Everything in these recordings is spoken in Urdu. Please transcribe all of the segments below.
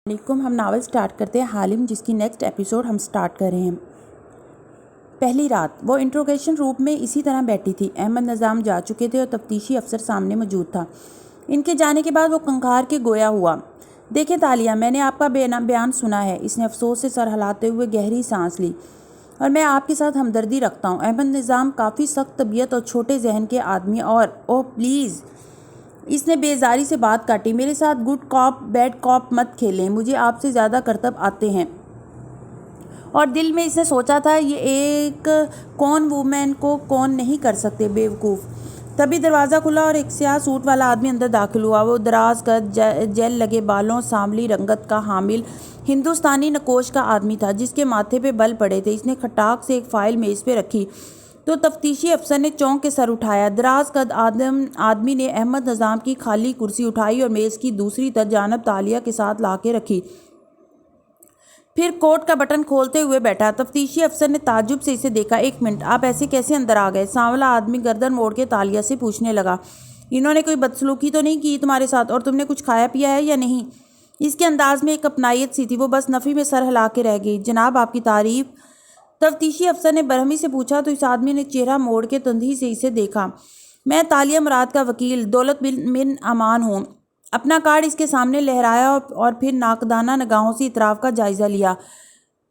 علیکم، ہم ناول سٹارٹ کرتے ہیں حالم، جس کی نیکسٹ ایپیسوڈ ہم سٹارٹ کر رہے ہیں۔ پہلی رات وہ انٹروگیشن روم میں اسی طرح بیٹھی تھی۔ احمد نظام جا چکے تھے اور تفتیشی افسر سامنے موجود تھا۔ ان کے جانے کے بعد وہ کنکھار کے گویا ہوا۔ دیکھیں تالیہ، میں نے آپ کا بیان سنا ہے۔ اس نے افسوس سے سر ہلاتے ہوئے گہری سانس لی۔ اور میں آپ کے ساتھ ہمدردی رکھتا ہوں۔ احمد نظام کافی سخت طبیعت اور چھوٹے ذہن کے آدمی اور اوہ پلیز، اس نے بیزاری سے بات کاٹی، میرے ساتھ گڈ کاپ بیڈ کاپ مت کھیلیں، مجھے آپ سے زیادہ کرتب آتے ہیں۔ اور دل میں اس نے سوچا تھا، یہ ایک کون وومن کو کون نہیں کر سکتے، بیوقوف۔ تبھی دروازہ کھلا اور ایک سیاہ سوٹ والا آدمی اندر داخل ہوا۔ وہ دراز قد، جیل لگے بالوں، سانولی رنگت کا حامل ہندوستانی نقوش کا آدمی تھا، جس کے ماتھے پہ بل پڑے تھے۔ اس نے کھٹاک سے ایک فائل میز پہ رکھی تو تفتیشی افسر نے چونک کے سر اٹھایا۔ دراز قد آدمی نے احمد نظام کی خالی کرسی اٹھائی اور میز کی دوسری جانب تالیہ کے ساتھ لا کے رکھی، پھر کوٹ کا بٹن کھولتے ہوئے بیٹھا۔ تفتیشی افسر نے تعجب سے اسے دیکھا۔ ایک منٹ، آپ ایسے کیسے اندر آ گئے؟ سانولا آدمی گردن موڑ کے تالیہ سے پوچھنے لگا۔ انہوں نے کوئی بدسلوکی تو نہیں کی تمہارے ساتھ؟ اور تم نے کچھ کھایا پیا ہے یا نہیں؟ اس کے انداز میں ایک اپنائیت سی تھی۔ وہ بس نفی میں سر ہلا کے رہ گئی۔ جناب آپ کی تعریف؟ تفتیشی افسر نے برہمی سے پوچھا تو اس آدمی نے چہرہ موڑ کے تندھی سے اسے دیکھا۔ میں تالیہ مراد کا وکیل دولت بن امان ہوں۔ اپنا کارڈ اس کے سامنے لہرایا اور پھر ناقدانہ نگاہوں سے اطراف کا جائزہ لیا۔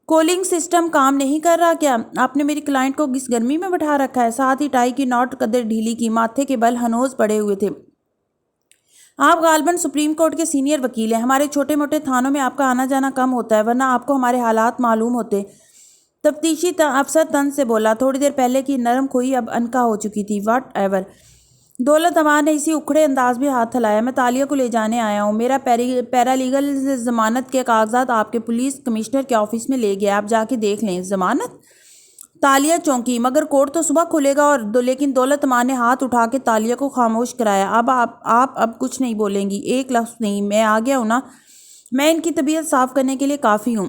کولنگ سسٹم کام نہیں کر رہا کیا؟ آپ نے میری کلائنٹ کو اس گرمی میں بٹھا رکھا ہے؟ ساتھ ہی ٹائی کی نوٹ قدر ڈھیلی کی، ماتھے کے بل ہنوز پڑے ہوئے تھے۔ آپ غالباً سپریم کورٹ کے سینئر وکیل ہیں۔ ہمارے چھوٹے موٹے تھانوں میں آپ کا آنا جانا کم ہوتا ہے، ورنہ آپ کو ہمارے حالات معلوم ہوتے۔ تفتیشی افسر طنز سے بولا۔ تھوڑی دیر پہلے کی نرم خوئی اب انکا ہو چکی تھی۔ What ever. دولت امان نے اسی اکھڑے انداز میں ہاتھ ہلایا۔ میں تالیہ کو لے جانے آیا ہوں۔ میرا پیرالیگل ضمانت کے کاغذات آپ کے پولیس کمشنر کے آفس میں لے گیا، آپ جا کے دیکھ لیں۔ ضمانت؟ تالیہ چونکی۔ مگر کورٹ تو صبح کھلے گا لیکن دولت امان نے ہاتھ اٹھا کے تالیہ کو خاموش کرایا۔ آپ اب کچھ نہیں بولیں گی، ایک لفظ نہیں۔ میں آ گیا ہوں نا، میں ان کی طبیعت صاف کرنے کے لیے کافی ہوں۔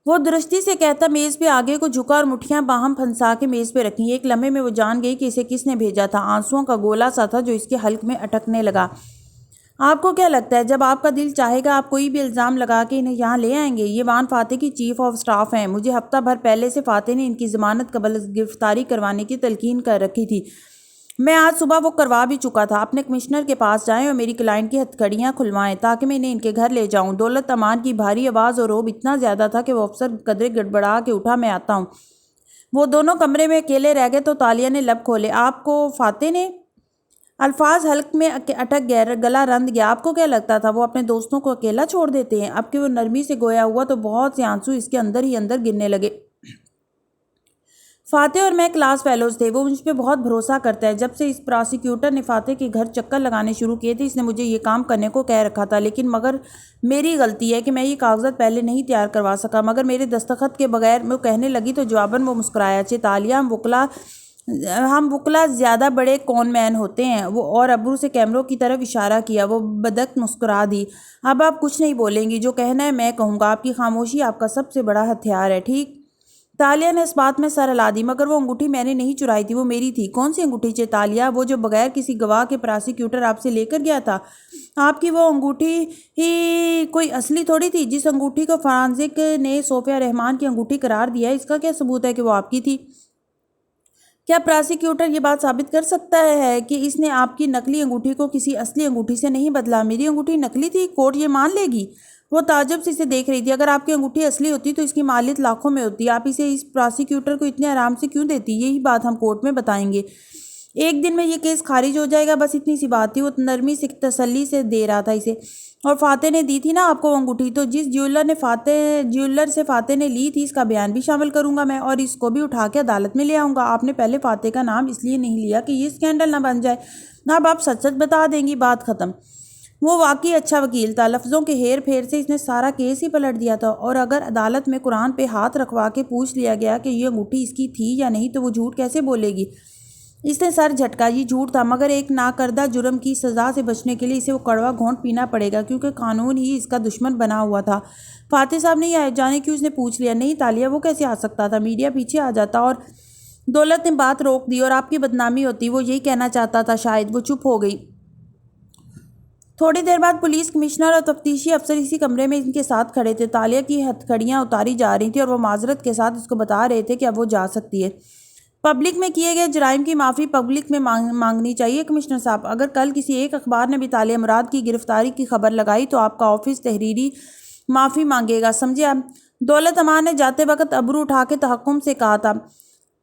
وہ درستی سے کہتا میز پہ آگے کو جھکا اور مٹھیاں باہم پھنسا کے میز پہ رکھیں۔ ایک لمحے میں وہ جان گئی کہ اسے کس نے بھیجا تھا۔ آنسوؤں کا گولا سا تھا جو اس کے حلق میں اٹکنے لگا۔ آپ کو کیا لگتا ہے، جب آپ کا دل چاہے گا آپ کوئی بھی الزام لگا کے انہیں یہاں لے آئیں گے؟ یہ وان فاتح کی چیف آف سٹاف ہیں۔ مجھے ہفتہ بھر پہلے سے فاتح نے ان کی ضمانت قبل گرفتاری کروانے کی تلقین کر رکھی تھی۔ میں آج صبح وہ کروا بھی چکا تھا۔ اپنے کمشنر کے پاس جائیں اور میری کلائنٹ کی ہتھکڑیاں کھلوائیں تاکہ میں انہیں ان کے گھر لے جاؤں۔ دولت امان کی بھاری آواز اور روب اتنا زیادہ تھا کہ وہ افسر قدرے گڑبڑا کے اٹھا۔ میں آتا ہوں۔ وہ دونوں کمرے میں اکیلے رہ گئے تو تالیہ نے لب کھولے۔ آپ کو فاتح نے؟ الفاظ حلق میں اٹک گئے، گلا رند گیا۔ آپ کو کیا لگتا تھا وہ اپنے دوستوں کو اکیلا چھوڑ دیتے ہیں؟ اب کہ وہ نرمی سے گویا ہوا تو بہت سے آنسو اس کے اندر ہی اندر گرنے لگے۔ فاتح اور میں کلاس فیلوز تھے، وہ مجھ پہ بہت بھروسہ کرتا ہے۔ جب سے اس پراسیکیوٹر نے فاتح کے گھر چکر لگانے شروع کیے تھے، اس نے مجھے یہ کام کرنے کو کہہ رکھا تھا، لیکن مگر میری غلطی ہے کہ میں یہ کاغذات پہلے نہیں تیار کروا سکا۔ مگر میرے دستخط کے بغیر وہ کہنے لگی تو جواباً وہ مسکرایا۔ اچھے تالیہ، ہم وکلا زیادہ بڑے کون مین ہوتے ہیں۔ وہ اور ابرو سے کیمروں کی طرف اشارہ کیا۔ وہ بدک مسکرا دی۔ اب آپ کچھ نہیں بولیں گی، جو کہنا ہے میں کہوں گا۔ آپ کی خاموشی آپ کا سب سے بڑا ہتھیار ہے، ٹھیک؟ تالیہ نے اس بات میں سر ہلا دی۔ مگر وہ انگوٹھی میں نے نہیں چرائی تھی، وہ میری تھی۔ کون سی انگوٹھی چے تالیہ؟ وہ جو بغیر کسی گواہ کے پراسیکیوٹر آپ سے لے کر گیا تھا۔ آپ کی وہ انگوٹھی ہی کوئی اصلی تھوڑی تھی۔ جس انگوٹھی کو فرانزک نے صوفیہ رحمان کی انگوٹھی قرار دیا ہے، اس کا کیا ثبوت ہے کہ وہ آپ کی تھی؟ کیا پراسیکیوٹر یہ بات ثابت کر سکتا ہے کہ اس نے آپ کی نقلی انگوٹھی کو کسی اصلی انگوٹھی سے نہیں بدلا؟ میری انگوٹھی نقلی تھی؟ کورٹ یہ مان لے گی؟ وہ تعجب سے اسے دیکھ رہی تھی۔ اگر آپ کی انگوٹھی اصلی ہوتی تو اس کی مالیت لاکھوں میں ہوتی۔ آپ اسے اس پراسیکیوٹر کو اتنے آرام سے کیوں دیتی؟ یہی بات ہم کورٹ میں بتائیں گے۔ ایک دن میں یہ کیس خارج ہو جائے گا، بس اتنی سی بات تھی۔ وہ نرمی سے تسلی سے دے رہا تھا اسے۔ اور فاتح نے دی تھی نا آپ کو وہ انگوٹھی، تو جس جیولر سے فاتح نے لی تھی، اس کا بیان بھی شامل کروں گا میں، اور اس کو بھی اٹھا کے عدالت میں لے آؤں گا۔ آپ نے پہلے فاتح کا نام اس لیے نہیں لیا کہ یہ اسکینڈل نہ بن جائے۔ اب آپ سچ سچ بتا دیں گی، بات ختم۔ وہ واقعی اچھا وکیل تھا۔ لفظوں کے ہیر پھیر سے اس نے سارا کیس ہی پلٹ دیا تھا۔ اور اگر عدالت میں قرآن پہ ہاتھ رکھوا کے پوچھ لیا گیا کہ یہ انگوٹھی اس کی تھی یا نہیں تو وہ جھوٹ کیسے بولے گی؟ اس نے سر جھٹکا۔ یہ جھوٹ تھا، مگر ایک ناکردہ جرم کی سزا سے بچنے کے لیے اسے وہ کڑوا گھونٹ پینا پڑے گا، کیونکہ قانون ہی اس کا دشمن بنا ہوا تھا۔ فاتح صاحب نہیں آئے؟ جانے کیوں اس نے پوچھ لیا۔ نہیں تالیہ، وہ کیسے آ سکتا تھا؟ میڈیا پیچھے آ جاتا اور دولت نے بات روک دی۔ اور آپ کی بدنامی ہوتی، وہ یہی کہنا چاہتا تھا شاید۔ وہ چپ ہو گئی۔ تھوڑی دیر بعد پولیس کمشنر اور تفتیشی افسر اسی کمرے میں ان کے ساتھ کھڑے تھے۔ تالیہ کی ہتھکڑیاں اتاری جا رہی تھیں اور وہ معذرت کے ساتھ اس کو بتا رہے تھے کہ اب وہ جا سکتی ہے۔ پبلک میں کیے گئے جرائم کی معافی پبلک میں مانگنی چاہیے کمشنر صاحب۔ اگر کل کسی ایک اخبار نے بھی تالیہ مراد کی گرفتاری کی خبر لگائی تو آپ کا آفس تحریری معافی مانگے گا، سمجھے آپ؟ دولت امان نے جاتے وقت ابرو اٹھا کے تحکم سے کہا تھا۔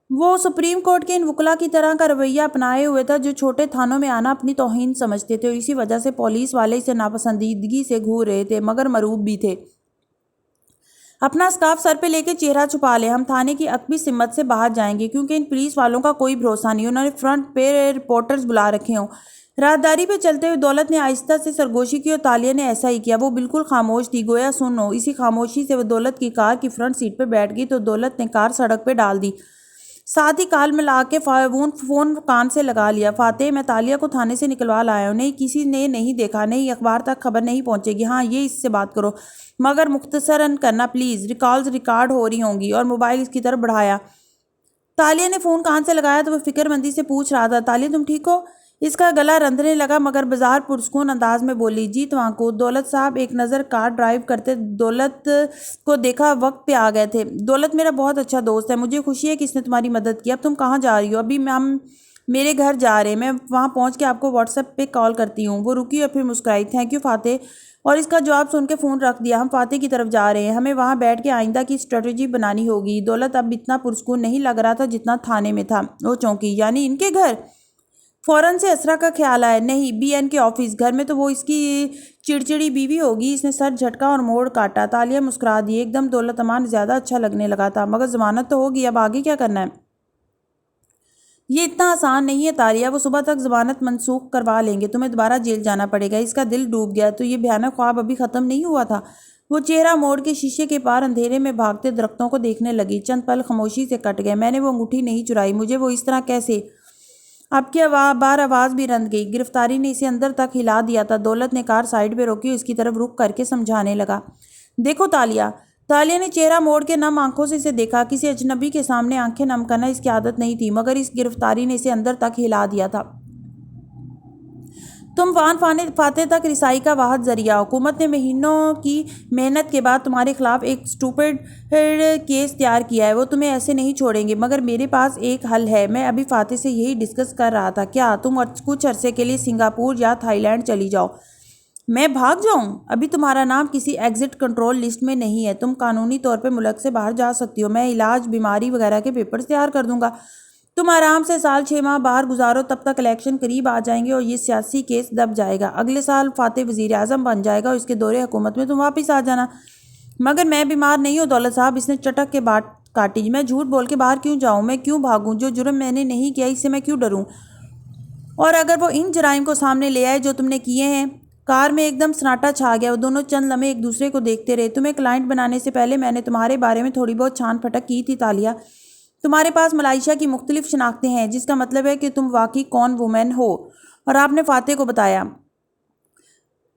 وہ سپریم کورٹ کے ان وکلا کی طرح کا رویہ اپنائے ہوئے تھا جو چھوٹے تھانوں میں آنا اپنی توہین سمجھتے تھے اور اسی وجہ سے پولیس والے اسے ناپسندیدگی سے گھور رہے تھے، مگر مرعوب بھی تھے۔ اپنا اسکارف سر پہ لے کے چہرہ چھپا لے، ہم تھانے کی عقبی سمت سے باہر جائیں گے، کیونکہ ان پولیس والوں کا کوئی بھروسہ نہیں، انہوں نے فرنٹ پہ رپورٹرز بلا رکھے ہوں۔ راہداری پہ چلتے ہوئے دولت نے آہستہ سے سرگوشی کی اور تالیہ نے ایسا ہی کیا۔ وہ بالکل خاموش تھی، گویا سن ہو۔ اسی خاموشی سے وہ دولت کی کار کی فرنٹ سیٹ پہ بیٹھ گئی تو دولت نے کار سڑک پہ ڈال دی، ساتھ ہی کال ملا کے فون کان سے لگا لیا۔ فاتح، میں تالیہ کو تھانے سے نکلوا لایا ہوں، نہیں کسی نے نہیں دیکھا، نہیں اخبار تک خبر نہیں پہنچے گی، ہاں یہ اس سے بات کرو مگر مختصراً کرنا پلیز، کالز ریکارڈ ہو رہی ہوں گی، اور موبائل اس کی طرف بڑھایا۔ تالیہ نے فون کان سے لگایا تو وہ فکر مندی سے پوچھ رہا تھا، تالیہ تم ٹھیک ہو؟ اس کا گلا رندنے لگا مگر بازار پرسکون انداز میں بولی، جی توانکو۔ دولت صاحب ایک نظر کار ڈرائیو کرتے دولت کو دیکھا، وقت پہ آ گئے تھے۔ دولت میرا بہت اچھا دوست ہے، مجھے خوشی ہے کہ اس نے تمہاری مدد کی۔ اب تم کہاں جا رہی ہو؟ ابھی ہم میرے گھر جا رہے ہیں، میں وہاں پہنچ کے آپ کو واٹس ایپ پہ کال کرتی ہوں۔ وہ رکی اور پھر مسکرائی، تھینک یو فاتح، اور اس کا جواب سن کے فون رکھ دیا۔ ہم فاتح کی طرف جا رہے ہیں، ہمیں وہاں بیٹھ کے آئندہ کی اسٹریٹجی بنانی ہوگی۔ دولت اب اتنا پرسکون نہیں لگ رہا تھا جتنا تھانے میں تھا۔ وہ چونکی، یعنی ان کے گھر؟ فوراً سے اسرا کا خیال آیا، نہیں بی این کے آفس، گھر میں تو وہ اس کی چڑچڑی بیوی ہوگی۔ اس نے سر جھٹکا اور موڑ کاٹا۔ تالیہ مسکرا دی، ایک دم دولت امان زیادہ اچھا لگنے لگا تھا، مگر ضمانت تو ہوگی، اب آگے کیا کرنا ہے؟ یہ اتنا آسان نہیں ہے تالیہ، وہ صبح تک ضمانت منسوخ کروا لیں گے، تمہیں دوبارہ جیل جانا پڑے گا۔ اس کا دل ڈوب گیا، تو یہ بھیانک خواب ابھی ختم نہیں ہوا تھا۔ وہ چہرہ موڑ کے شیشے کے پار اندھیرے میں بھاگتے درختوں کو دیکھنے لگی۔ چند پل خاموشی سے کٹ گئے۔ میں نے وہ انگوٹھی نہیں چرائی، مجھے وہ اس طرح کیسے؟ اب کی بار آواز بھی رند گئی، گرفتاری نے اسے اندر تک ہلا دیا تھا۔ دولت نے کار سائڈ پہ روکی اور اس کی طرف رخ کر کے سمجھانے لگا، دیکھو تالیہ۔ تالیہ نے چہرہ موڑ کے نم آنکھوں سے اسے دیکھا۔ کسی اجنبی کے سامنے آنکھیں نم کرنا اس کی عادت نہیں تھی، مگر اس گرفتاری نے اسے اندر تک ہلا دیا تھا۔ تم فاتح تک رسائی کا واحد ذریعہ ہو۔ حکومت نے مہینوں کی محنت کے بعد تمہارے خلاف ایک سٹوپڈ کیس تیار کیا ہے، وہ تمہیں ایسے نہیں چھوڑیں گے، مگر میرے پاس ایک حل ہے۔ میں ابھی فاتح سے یہی ڈسکس کر رہا تھا۔ کیا تم کچھ عرصے کے لیے سنگاپور یا تھائی لینڈ چلی جاؤ؟ میں بھاگ جاؤں؟ ابھی تمہارا نام کسی ایگزٹ کنٹرول لسٹ میں نہیں ہے، تم قانونی طور پہ ملک سے باہر جا سکتی ہو۔ میں علاج، بیماری وغیرہ کے پیپرز تیار کر دوں گا، تم آرام سے سال 6 ماہ باہر گزارو، تب تک الیکشن قریب آ جائیں گے اور یہ سیاسی کیس دب جائے گا۔ اگلے سال فاتح وزیر اعظم بن جائے گا اور اس کے دور حکومت میں تم واپس آ جانا۔ مگر میں بیمار نہیں ہوں دولت صاحب، اس نے چٹک کے بات کاٹی۔ میں جھوٹ بول کے باہر کیوں جاؤں؟ میں کیوں بھاگوں؟ جو جرم میں نے نہیں کیا اس سے میں کیوں ڈروں؟ اور اگر وہ ان جرائم کو سامنے لے آئے جو تم نے کیے ہیں؟ کار میں ایک دم سناٹا چھا گیا۔ وہ دونوں چند لمحے ایک دوسرے کو دیکھتے رہے۔ تمہیں کلائنٹ بنانے سے پہلے میں نے تمہارے بارے میں تھوڑی بہت چھان پھٹک کی تھی تالیہ۔ تمہارے پاس ملائیشیا کی مختلف شناختیں ہیں، جس کا مطلب ہے کہ تم واقعی کون وومن ہو، اور آپ نے فاتح کو بتایا؟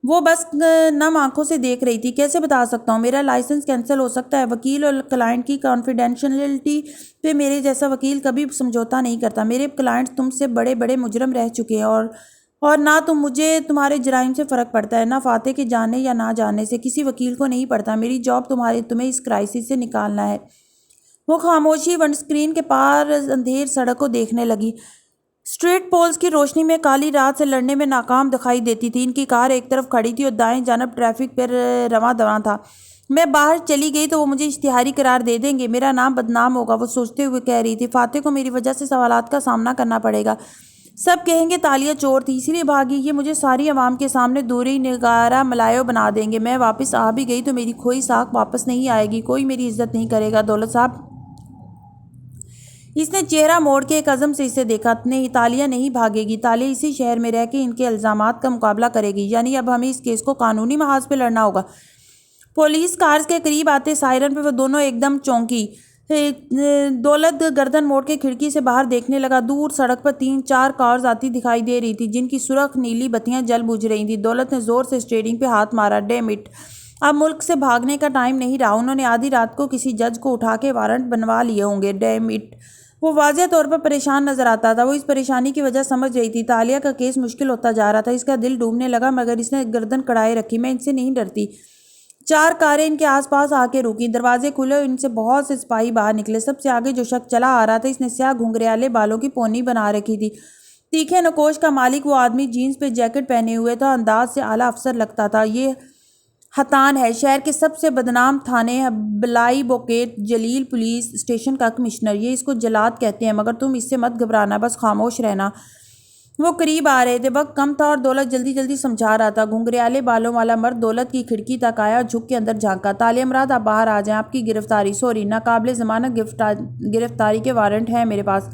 وہ بس نم آنکھوں سے دیکھ رہی تھی۔ کیسے بتا سکتا ہوں؟ میرا لائسنس کینسل ہو سکتا ہے۔ وکیل اور کلائنٹ کی کانفیڈینشلٹی پہ میرے جیسا وکیل کبھی سمجھوتا نہیں کرتا۔ میرے کلائنٹس تم سے بڑے بڑے مجرم رہ چکے ہیں، اور نہ مجھے تمہارے جرائم سے فرق پڑتا ہے، نہ فاتح کے جاننے یا نہ جاننے سے کسی وکیل کو نہیں پڑتا۔ میری جاب تمہیں اس کرائسس سے نکالنا ہے۔ وہ خاموشی ونڈ اسکرین کے پار اندھیر سڑک کو دیکھنے لگی۔ اسٹریٹ پولز کی روشنی میں کالی رات سے لڑنے میں ناکام دکھائی دیتی تھی۔ ان کی کار ایک طرف کھڑی تھی اور دائیں جانب ٹریفک پر رواں دواں تھا۔ میں باہر چلی گئی تو وہ مجھے اشتہاری قرار دے دیں گے، میرا نام بدنام ہوگا، وہ سوچتے ہوئے کہہ رہی تھی۔ فاتح کو میری وجہ سے سوالات کا سامنا کرنا پڑے گا، سب کہیں گے تالیہ چور تھی، اسی لیے بھاگی، یہ مجھے ساری عوام کے سامنے دوری نگارہ ملائیو بنا دیں گے۔ میں واپس آ بھی گئی تو میری کھوئی ساکھ واپس نہیں آئے گی، کوئی میری عزت نہیں کرے گا دولت صاحب۔ اس نے چہرہ موڑ کے ایک عزم سے اسے دیکھا۔ نہیں، تالیہ نہیں بھاگے گی، تالیہ اسی شہر میں رہ کے ان کے الزامات کا مقابلہ کرے گی، یعنی اب ہمیں اس کیس کو قانونی محاذ پہ لڑنا ہوگا۔ پولیس کارز کے قریب آتے سائرن پہ وہ دونوں ایک دم چونکی۔ دولت گردن موڑ کے کھڑکی سے باہر دیکھنے لگا۔ دور سڑک پر 3-4 کارز آتی دکھائی دے رہی تھی، جن کی سرخ نیلی بتیاں جل بجھ رہی تھیں۔ دولت نے زور سے اسٹیئرنگ پہ ہاتھ مارا۔ ڈیم اٹ، اب ملک سے بھاگنے کا ٹائم نہیں رہا۔ انہوں نے آدھی رات کو کسی جج کو اٹھا کے وارنٹ بنوا لیے ہوں گے۔ ڈیم اٹ، وہ واضح طور پر پریشان نظر آتا تھا۔ وہ اس پریشانی کی وجہ سمجھ رہی تھی۔ تالیہ کا کیس مشکل ہوتا جا رہا تھا، اس کا دل ڈوبنے لگا، مگر اس نے گردن کڑائے رکھی۔ میں ان سے نہیں ڈرتی۔ 4 کاریں ان کے آس پاس آ کے رکیں، دروازے کھلے اور ان سے بہت سے سپاہی باہر نکلے۔ سب سے آگے جو شخص چلا آ رہا تھا، اس نے سیاہ گھنگریالے بالوں کی پونی بنا رکھی تھی۔ تیکھے نکوش کا مالک وہ آدمی جینز پہ جیکٹ پہنے ہوئے تھا، انداز سے اعلیٰ افسر لگتا تھا۔ یہ حتان ہے، شہر کے سب سے بدنام تھانے بلائی بوکیٹ جلیل پولیس اسٹیشن کا کمشنر۔ یہ اس کو جلاد کہتے ہیں، مگر تم اس سے مت گھبرانا، بس خاموش رہنا۔ وہ قریب آ رہے تھے، وقت کم تھا اور دولت جلدی جلدی سمجھا رہا تھا۔ گھنگریالے بالوں والا مرد دولت کی کھڑکی تک آیا اور جھک کے اندر جھانکا۔ تالیہ مراد، آپ باہر آ جائیں، آپ کی گرفتاری، سوری، ناقابل ضمانت گرفتاری کے وارنٹ ہیں میرے پاس۔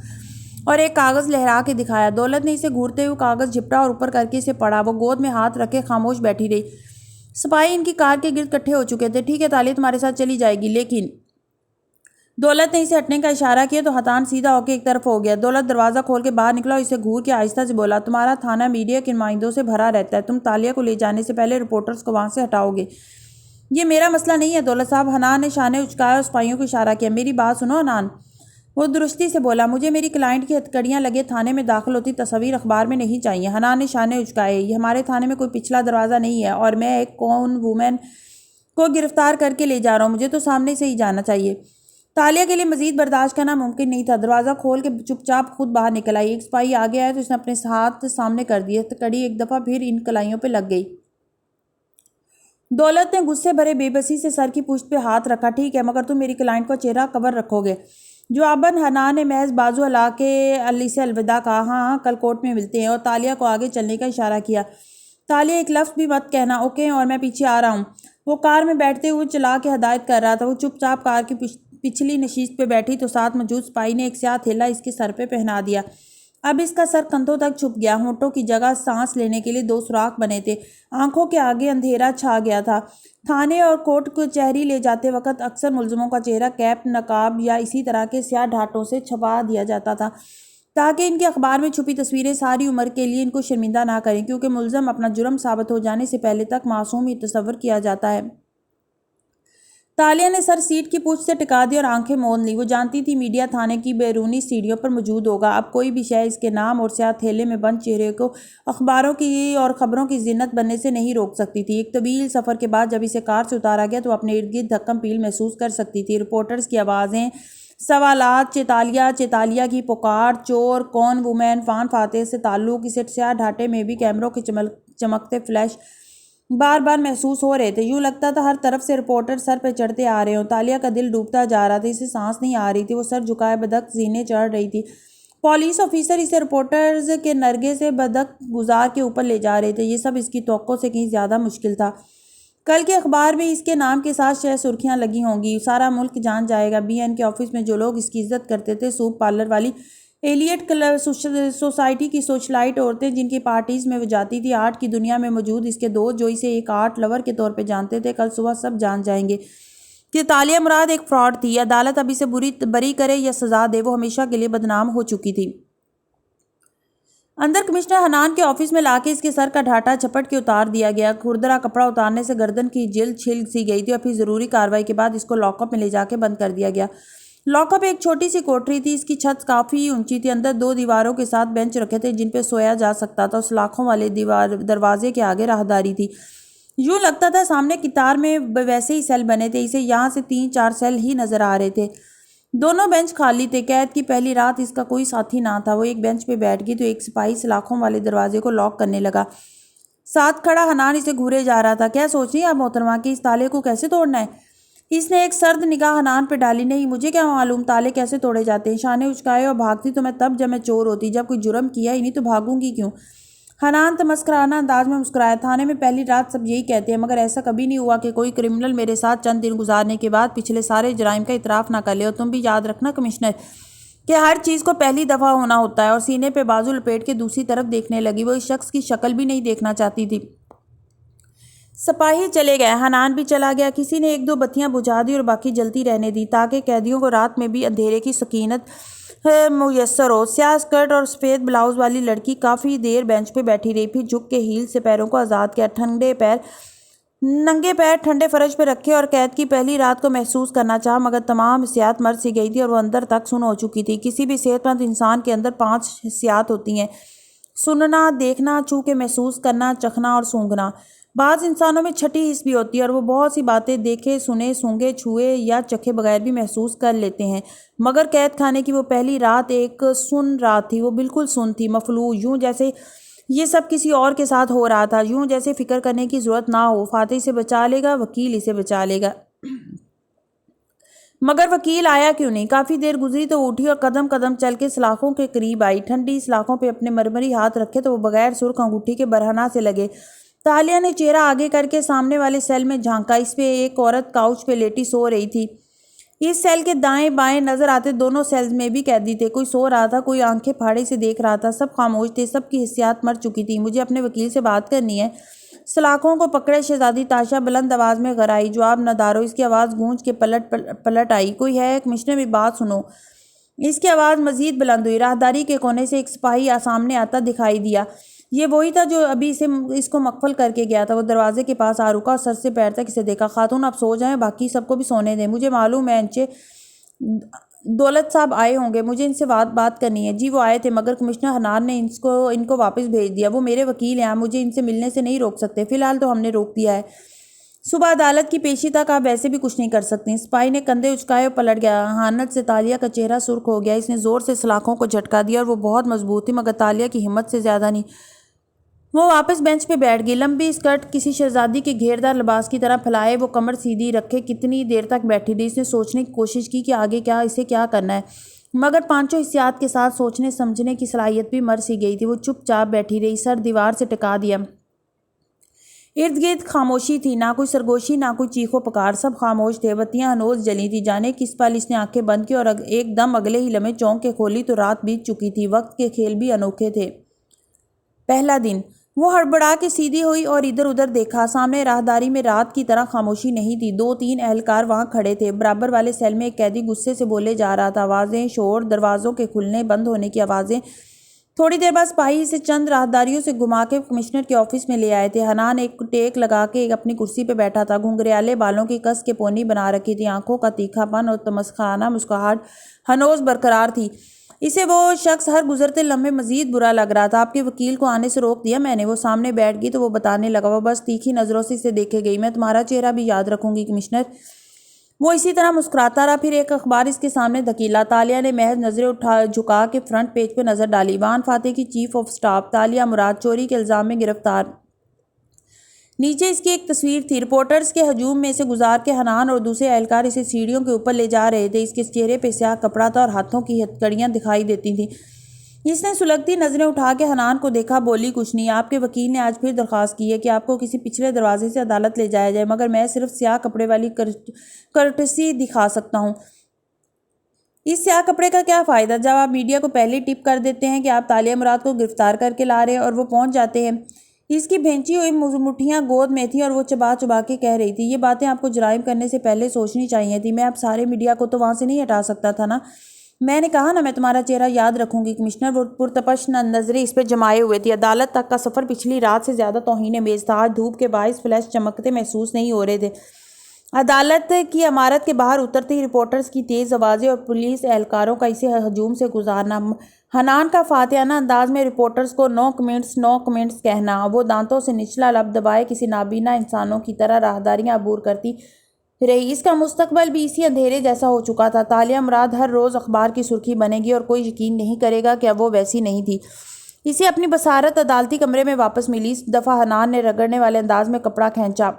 اور ایک کاغذ لہرا کے دکھایا۔ دولت نے اسے گھورتے ہوئے کاغذ جھپٹا اور اوپر کر کے اسے پڑھا۔ وہ گود میں ہاتھ رکھے خاموش بیٹھی رہی۔ سپاہی ان کی کار کے گرد اکٹھے ہو چکے تھے۔ ٹھیک ہے، تالیہ تمہارے ساتھ چلی جائے گی، لیکن دولت نے اسے ہٹنے کا اشارہ کیا تو حتان سیدھا ہو کے ایک طرف ہو گیا۔ دولت دروازہ کھول کے باہر نکلا اور اسے گھور کے آہستہ سے بولا، تمہارا تھانہ میڈیا کے نمائندوں سے بھرا رہتا ہے، تم تالیہ کو لے جانے سے پہلے رپورٹرز کو وہاں سے ہٹاؤ گے۔ یہ میرا مسئلہ نہیں ہے دولت صاحب۔ حنان نے شانے اچکایا اور سپاہیوں کو اشارہ کیا۔ میری بات سنو حنان، وہ درستی سے بولا، مجھے میری کلائنٹ کی ہتھکڑیاں لگے تھانے میں داخل ہوتی تصاویر اخبار میں نہیں چاہیے۔ حنان نے شانے اچکائے۔ یہ ہمارے تھانے میں کوئی پچھلا دروازہ نہیں ہے اور میں ایک کون وومن کو گرفتار کر کے لے جا رہا ہوں، مجھے تو سامنے سے ہی جانا چاہیے۔ تالیہ کے لیے مزید برداشت کرنا ممکن نہیں تھا۔ دروازہ کھول کے چپ چاپ خود باہر نکل آئی۔ ایک سپاہی آگے آیا تو اس نے اپنے ہاتھ سامنے کر دیے۔ ہتھکڑی ایک دفعہ پھر ان کلائیوں پہ لگ گئی۔ دولت نے غصے بھرے بے بسی سے سر کی پشت پہ ہاتھ رکھا، ٹھیک ہے، مگر تم میری کلائنٹ کا چہرہ کور رکھو گے۔ جواباً حنان نے محض بازو ہلا کے اسے الوداع کہا، ہاں کل کورٹ میں ملتے ہیں، اور تالیہ کو آگے چلنے کا اشارہ کیا۔ تالیہ ایک لفظ بھی مت کہنا، اوکے، اور میں پیچھے آ رہا ہوں۔ وہ کار میں بیٹھتے ہوئے چلا کے ہدایت کر رہا تھا۔ وہ چپ چاپ کار کی پچھلی نشست پہ بیٹھی تو ساتھ موجود سپاہی نے ایک سیاہ تھیلا اس کے سر پہ پہنا دیا۔ اب اس کا سر کندھوں تک چھپ گیا۔ ہونٹوں کی جگہ سانس لینے کے لیے 2 سوراخ بنے تھے۔ آنکھوں کے آگے اندھیرا چھا گیا تھا۔ تھانے اور کورٹ کچہری لے جاتے وقت اکثر ملزموں کا چہرہ کیپ، نقاب یا اسی طرح کے سیاہ ڈھاٹوں سے چھپا دیا جاتا تھا تاکہ ان کے اخبار میں چھپی تصویریں ساری عمر کے لیے ان کو شرمندہ نہ کریں، کیونکہ ملزم اپنا جرم ثابت ہو جانے سے پہلے تک معصوم ہی تصور کیا جاتا ہے۔ تالیہ نے سر سیٹ کی پشت سے ٹکا دی اور آنکھیں موند لیں۔ وہ جانتی تھی میڈیا تھانے کی بیرونی سیڑھیوں پر موجود ہوگا۔ اب کوئی بھی شے اس کے نام اور سیاہ تھیلے میں بند چہرے کو اخباروں کی اور خبروں کی زینت بننے سے نہیں روک سکتی تھی۔ ایک طویل سفر کے بعد جب اسے کار سے اتارا گیا تو اپنے ارد گرد دھکم پیل محسوس کر سکتی تھی۔ رپورٹرز کی آوازیں، سوالات، چیتالیہ کی پکار، چور، کون وومن، فان فاتح سے تعلق، اسے سیاہ ڈھاٹے میں بھی کیمروں کے چمکتے فلیش بار بار محسوس ہو رہے تھے۔ یوں لگتا تھا ہر طرف سے رپورٹر سر پہ چڑھتے آ رہے ہوں۔ تالیہ کا دل ڈوبتا جا رہا تھا، اسے سانس نہیں آ رہی تھی۔ وہ سر جھکائے بدک زینے چڑھ رہی تھی۔ پولیس آفیسر اسے رپورٹرز کے نرگے سے بدک گزار کے اوپر لے جا رہے تھے۔ یہ سب اس کی توقع سے کہیں زیادہ مشکل تھا۔ کل کے اخبار میں اس کے نام کے ساتھ 6 سرخیاں لگی ہوں گی۔ سارا ملک جان جائے گا۔ BN کے آفس میں جو لوگ اس کی عزت کرتے تھے، سوپ پارلر والی ایلیٹ سوسائٹی کی سوشلائٹ عورتیں جن کی پارٹیز میں وہ جاتی تھی، آرٹ کی دنیا میں موجود اس کے دوست جو اسے ایک آرٹ لور کے طور پہ جانتے تھے، کل صبح سب جان جائیں گے کہ تالیہ مراد ایک فراڈ تھی۔ عدالت اب اسے بری کرے یا سزا دے، وہ ہمیشہ کے لیے بدنام ہو چکی تھی۔ اندر کمشنر حنان کے آفس میں لا کے اس کے سر کا ڈھاٹا جھپٹ کے اتار دیا گیا۔ کھردرا کپڑا اتارنے سے گردن کی جلد چھل سی گئی تھی اور پھر ضروری کارروائی کے بعد اس کو لاک اپ میں لے جا کے بند کر دیا گیا۔ لاک اپ ایک چھوٹی سی کوٹری تھی۔ اس کی چھت کافی اونچی تھی۔ اندر 2 دیواروں کے ساتھ بینچ رکھے تھے جن پہ سویا جا سکتا تھا۔ سلاخوں والے دروازے کے آگے راہداری تھی۔ یوں لگتا تھا سامنے قطار میں ویسے ہی سیل بنے تھے، اسے یہاں سے 3-4 سیل ہی نظر آ رہے تھے۔ دونوں بینچ خالی تھے۔ قید کی پہلی رات اس کا کوئی ساتھی نہ تھا۔ وہ ایک بینچ پہ بیٹھ گئی تو ایک سپاہی سلاخوں والے دروازے کو لاک کرنے لگا۔ ساتھ کھڑا حنان اسے گھورے جا رہا تھا۔ کیا سوچ رہی ہیں آپ محترمہ کہ اس تالے کو کیسے توڑنا ہے؟ اس نے ایک سرد نگاہ حنان پہ ڈالی۔ نہیں، مجھے کیا معلوم تالے کیسے توڑے جاتے ہیں۔ شانے اچکائے، اور بھاگتی تو میں تب جب میں چور ہوتی، جب کوئی جرم کیا ہی نہیں تو بھاگوں گی کیوں؟ حنان تمسخرانہ انداز میں مسکرایا۔ تھانے میں پہلی رات سب یہی کہتے ہیں، مگر ایسا کبھی نہیں ہوا کہ کوئی کرمنل میرے ساتھ چند دن گزارنے کے بعد پچھلے سارے جرائم کا اعتراف نہ کر لے۔ اور تم بھی یاد رکھنا کمشنر کہ ہر چیز کو پہلی دفعہ ہونا ہوتا ہے۔ اور سینے پہ بازو لپیٹ کے دوسری طرف دیکھنے لگی۔ وہ اس شخص کی شکل بھی نہیں دیکھنا چاہتی تھی۔ سپاہی چلے گئے، حنان بھی چلا گیا۔ کسی نے 1-2 بتیاں بجھا دی اور باقی جلتی رہنے دی تاکہ قیدیوں کو رات میں بھی اندھیرے کی سکینت میسر ہو۔ سیاہ اسکرٹ اور سفید بلاؤز والی لڑکی کافی دیر بینچ پہ بیٹھی رہی، پھر جھک کے ہیل سے پیروں کو آزاد کیا۔ ٹھنڈے پیر ننگے پیر ٹھنڈے فرش پہ رکھے اور قید کی پہلی رات کو محسوس کرنا چاہا، مگر تمام حسیات مر سی گئی تھی اور وہ اندر تک سن ہو چکی تھی۔ کسی بھی صحت مند انسان کے اندر 5 حسیات ہوتی ہیں: سننا، دیکھنا، چھو کے محسوس کرنا، چکھنا اور سونگھنا۔ بعض انسانوں میں چھٹی حس بھی ہوتی ہے اور وہ بہت سی باتیں دیکھے، سنے، سونگھے، چھوئے یا چکھے بغیر بھی محسوس کر لیتے ہیں، مگر قید خانے کی وہ پہلی رات ایک سن رات تھی۔ وہ بالکل سن تھی، مفلوج، یوں جیسے یہ سب کسی اور کے ساتھ ہو رہا تھا، یوں جیسے فکر کرنے کی ضرورت نہ ہو۔ فاتح اسے بچا لے گا، وکیل اسے بچا لے گا۔ مگر وکیل آیا کیوں نہیں؟ کافی دیر گزری تو وہ اٹھی اور قدم قدم چل کے سلاخوں کے قریب آئی۔ ٹھنڈی سلاخوں پہ اپنے مرمری ہاتھ رکھے تو وہ بغیر سرخ انگوٹھی کے برہنہ سے لگے۔ تالیہ نے چہرہ آگے کر کے سامنے والے سیل میں جھانکا۔ اس پہ ایک عورت کاؤچ پہ لیٹی سو رہی تھی۔ اس سیل کے دائیں بائیں نظر آتے دونوں سیلز میں بھی قیدی تھے۔ کوئی سو رہا تھا، کوئی آنکھیں پھاڑے سے دیکھ رہا تھا۔ سب خاموش تھے، سب کی حسیات مر چکی تھی۔ مجھے اپنے وکیل سے بات کرنی ہے۔ سلاخوں کو پکڑے شہزادی تاشا بلند آواز میں غرائی۔ جواب نہ دارو۔ اس کی آواز گونج کے پلٹ آئی۔ کوئی ہے؟ کمشنر بھی بات سنو۔ اس کی آواز مزید بلند ہوئی۔ راہداری کے کونے سے ایک سپاہی سامنے آتا دکھائی دیا۔ یہ وہی تھا جو ابھی اس کو مقفل کر کے گیا تھا۔ وہ دروازے کے پاس آ رکا اور سر سے پیر تک اسے دیکھا۔ خاتون آپ سو جائیں، باقی سب کو بھی سونے دیں۔ مجھے معلوم ہے انچے دولت صاحب آئے ہوں گے، مجھے ان سے بات کرنی ہے۔ جی وہ آئے تھے، مگر کمشنر حنان نے ان کو واپس بھیج دیا۔ وہ میرے وکیل ہیں، آپ مجھے ان سے ملنے سے نہیں روک سکتے۔ فی الحال تو ہم نے روک دیا ہے، صبح عدالت کی پیشی تک آپ ایسے بھی کچھ نہیں کر سکتی۔ سپاہی نے کندھے اچکائے اور پلٹ گیا۔ اہانت سے تالیہ کا چہرہ سرخ ہو گیا۔ اس نے زور سے سلاخوں کو جھٹکا دیا اور وہ بہت مضبوط تھی، مگر تالیہ کی ہمت سے زیادہ نہیں۔ وہ واپس بینچ پہ بیٹھ گئی۔ لمبی اسکرٹ کسی شہزادی کے گھیردار لباس کی طرح پھیلائے وہ کمر سیدھی رکھے کتنی دیر تک بیٹھی رہی۔ اس نے سوچنے کی کوشش کی کہ آگے اسے کیا کرنا ہے، مگر پانچوں حسیات کے ساتھ سوچنے سمجھنے کی صلاحیت بھی مر سی گئی تھی۔ وہ چپ چاپ بیٹھی رہی، سر دیوار سے ٹکا دیا۔ ارد گرد خاموشی تھی، نہ کوئی سرگوشی، نہ کوئی چیخ و پکار، سب خاموش تھے۔ بتیاں ہنوز جلی تھی۔ جانے کس پل اس نے آنکھیں بند کی اور ایک دم اگلے ہی لمحے چونک کے کھولی تو رات بیت چکی تھی۔ وقت کے کھیل بھی انوکھے تھے۔ پہلا دن۔ وہ ہڑبڑا کے سیدھی ہوئی اور ادھر ادھر دیکھا۔ سامنے راہداری میں رات کی طرح خاموشی نہیں تھی۔ 2-3 اہلکار وہاں کھڑے تھے۔ برابر والے سیل میں ایک قیدی غصے سے بولے جا رہا تھا۔ آوازیں، شور، دروازوں کے کھلنے بند ہونے کی آوازیں۔ تھوڑی دیر بعد سپاہی اسے چند راہداریوں سے گھما کے کمشنر کے آفس میں لے آئے تھے۔ حنان ایک ٹیک لگا کے اپنی کرسی پہ بیٹھا تھا۔ گھنگریالے بالوں کی کس کے پونی بنا رکھی تھی۔ آنکھوں کا تیکھا پن اور تمسخانہ مسکراہٹ ہنوز برقرار تھی۔ اسے وہ شخص ہر گزرتے لمحے مزید برا لگ رہا تھا۔ آپ کے وکیل کو آنے سے روک دیا میں نے۔ وہ سامنے بیٹھ گئی تو وہ بتانے لگا۔ وہ بس تیکھی نظروں سے اسے دیکھے گئی۔ میں تمہارا چہرہ بھی یاد رکھوں گی کمشنر۔ وہ اسی طرح مسکراتا رہا۔ پھر ایک اخبار اس کے سامنے دھکیلا۔ تالیہ نے محض نظریں جھکا کے فرنٹ پیج پہ نظر ڈالی۔ وان فاتح کی چیف آف سٹاف تالیہ مراد چوری کے الزام میں گرفتار۔ نیچے اس کی ایک تصویر تھی۔ رپورٹرز کے ہجوم میں اسے گزار کے حنان اور دوسرے اہلکار اسے سیڑھیوں کے اوپر لے جا رہے تھے۔ اس کے چہرے پہ سیاہ کپڑا تھا اور ہاتھوں کی ہتکڑیاں دکھائی دیتی تھیں۔ اس نے سلگتی نظریں اٹھا کے حنان کو دیکھا، بولی کچھ نہیں۔ آپ کے وکیل نے آج پھر درخواست کی ہے کہ آپ کو کسی پچھلے دروازے سے عدالت لے جایا جائے، مگر میں صرف سیاہ کپڑے والی کرٹسی دکھا سکتا ہوں۔ اس سیاہ کپڑے کا کیا فائدہ جب آپ میڈیا کو پہلے ٹپ کر دیتے ہیں کہ آپ تالیہ مراد کو گرفتار کر کے لا رہے ہیں اور وہ پہنچ جاتے ہیں۔ اس کی بھینچی ہوئی مٹھیاں گود میں تھیں اور وہ چبا چبا کے کہہ رہی تھی، یہ باتیں آپ کو جرائم کرنے سے پہلے سوچنی چاہیے تھی۔ میں اب سارے میڈیا کو تو وہاں سے نہیں ہٹا سکتا تھا نا۔ میں نے کہا نا میں تمہارا چہرہ یاد رکھوں گی کمشنر۔ وہ پرتپش نظریں اس پہ جمائے ہوئے تھی۔ عدالت تک کا سفر پچھلی رات سے زیادہ توہین آمیز تھا۔ آج دھوپ کے باعث فلیش چمکتے محسوس نہیں ہو رہے تھے۔ عدالت کی عمارت کے باہر اترتے ہی رپورٹرز کی تیز آوازیں اور پولیس اہلکاروں کا اسے ہجوم سے گزارنا۔ حنان کا فاتحانہ انداز میں رپورٹرز کو نو کمنٹس کہنا۔ وہ دانتوں سے نچلا لب دبائے کسی نابینا انسانوں کی طرح راہداریاں عبور کرتی رہی۔ اس کا مستقبل بھی اسی اندھیرے جیسا ہو چکا تھا۔ تالیہ مراد ہر روز اخبار کی سرخی بنے گی اور کوئی یقین نہیں کرے گا کہ اب وہ ویسی نہیں تھی۔ اسے اپنی بصارت عدالتی کمرے میں واپس ملی۔ اس دفعہ حنان نے رگڑنے والے انداز میں کپڑا کھینچا۔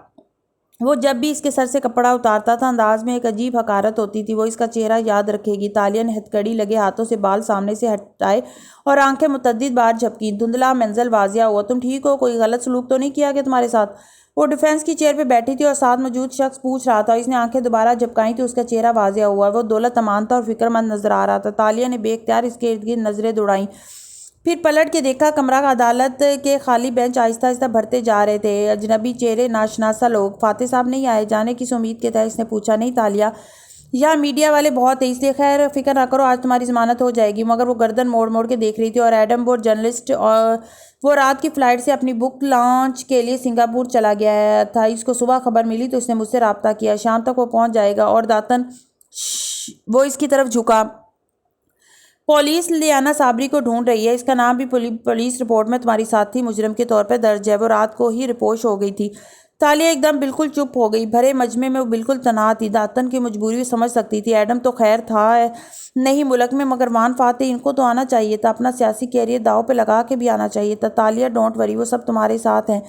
وہ جب بھی اس کے سر سے کپڑا اتارتا تھا انداز میں ایک عجیب حقارت ہوتی تھی۔ وہ اس کا چہرہ یاد رکھے گی۔ تالیہ نے ہتکڑی لگے ہاتھوں سے بال سامنے سے ہٹائے اور آنکھیں متعدد بار جھپکیں۔ دھندلا منظر واضح ہوا۔ تم ٹھیک ہو؟ کوئی غلط سلوک تو نہیں کیا گیا تمہارے ساتھ؟ وہ ڈیفینس کی چیئر پہ بیٹھی تھی اور ساتھ موجود شخص پوچھ رہا تھا۔ اس نے آنکھیں دوبارہ جھپکائیں تو اس کا چہرہ واضح ہوا۔ وہ دولت امان تھا اور فکر مند نظر آ رہا تھا۔ تالیہ نے بے اختیار اس کے ارد گرد نظریں دوڑائیں، پھر پلٹ کے دیکھا۔ کمرہ عدالت کے خالی بینچ آہستہ آہستہ بھرتے جا رہے تھے۔ اجنبی چہرے، ناشناسا لوگ۔ فاتح صاحب نہیں آئے؟ جانے کس امید کے تحت اس نے پوچھا۔ نہیں تالیہ، یہاں میڈیا والے بہت ہیں، اس لیے خیر فکر نہ کرو، آج تمہاری ضمانت ہو جائے گی۔ مگر وہ گردن موڑ موڑ کے دیکھ رہی تھی اور ایڈم وہ جرنلسٹ اور وہ رات کی فلائٹ سے اپنی بک لانچ کے لیے سنگاپور چلا گیا تھا۔ اس کو صبح خبر ملی تو اس نے مجھ سے رابطہ کیا، شام تک وہ پہنچ جائے گا۔ اور داتن وہ اس کی طرف جھکا۔ پولیس لیانا صابری کو ڈھونڈ رہی ہے، اس کا نام بھی پولیس رپورٹ میں تمہاری ساتھی مجرم کے طور پہ درج ہے۔ وہ رات کو ہی رپوش ہو گئی تھی۔ تالیہ ایک دم بالکل چپ ہو گئی، بھرے مجمع میں وہ بالکل تنہا تھی۔ داتن کی مجبوری وہ سمجھ سکتی تھی، ایڈم تو خیر تھا نہیں ملک میں، مگر وان فاتح ان کو تو آنا چاہیے تھا، اپنا سیاسی کیریئر داؤ پہ لگا کے بھی آنا چاہیے تھا۔ تالیہ ڈونٹ وری، وہ سب تمہارے ساتھ ہیں۔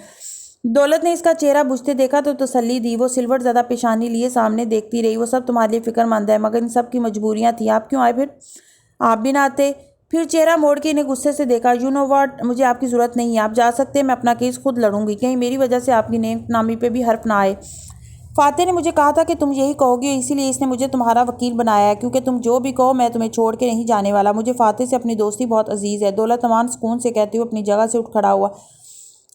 دولت نے اس کا چہرہ بجھتے دیکھا تو تسلی دی، وہ سلور زدہ پیشانی لیے سامنے دیکھتی رہی۔ وہ سب تمہارے لیے فکر مند ہے، مگر ان سب کی مجبوریاں تھیں، آپ کیوں آئے پھر؟ آپ بھی نہ آتے؟ پھر چہرہ موڑ کے انہیں غصے سے دیکھا۔ یو نو واٹ، مجھے آپ کی ضرورت نہیں ہے، آپ جا سکتے ہیں، میں اپنا کیس خود لڑوں گی، کہیں میری وجہ سے آپ کی نیک نامی پہ بھی حرف نہ آئے۔ فاتح نے مجھے کہا تھا کہ تم یہی کہو گی، اسی لیے اس نے مجھے تمہارا وکیل بنایا ہے، کیونکہ تم جو بھی کہو میں تمہیں چھوڑ کے نہیں جانے والا۔ مجھے فاتح سے اپنی دوستی بہت عزیز ہے، دولت امان سکون سے کہتی ہوئے اپنی جگہ سے اٹھ کھڑا ہوا۔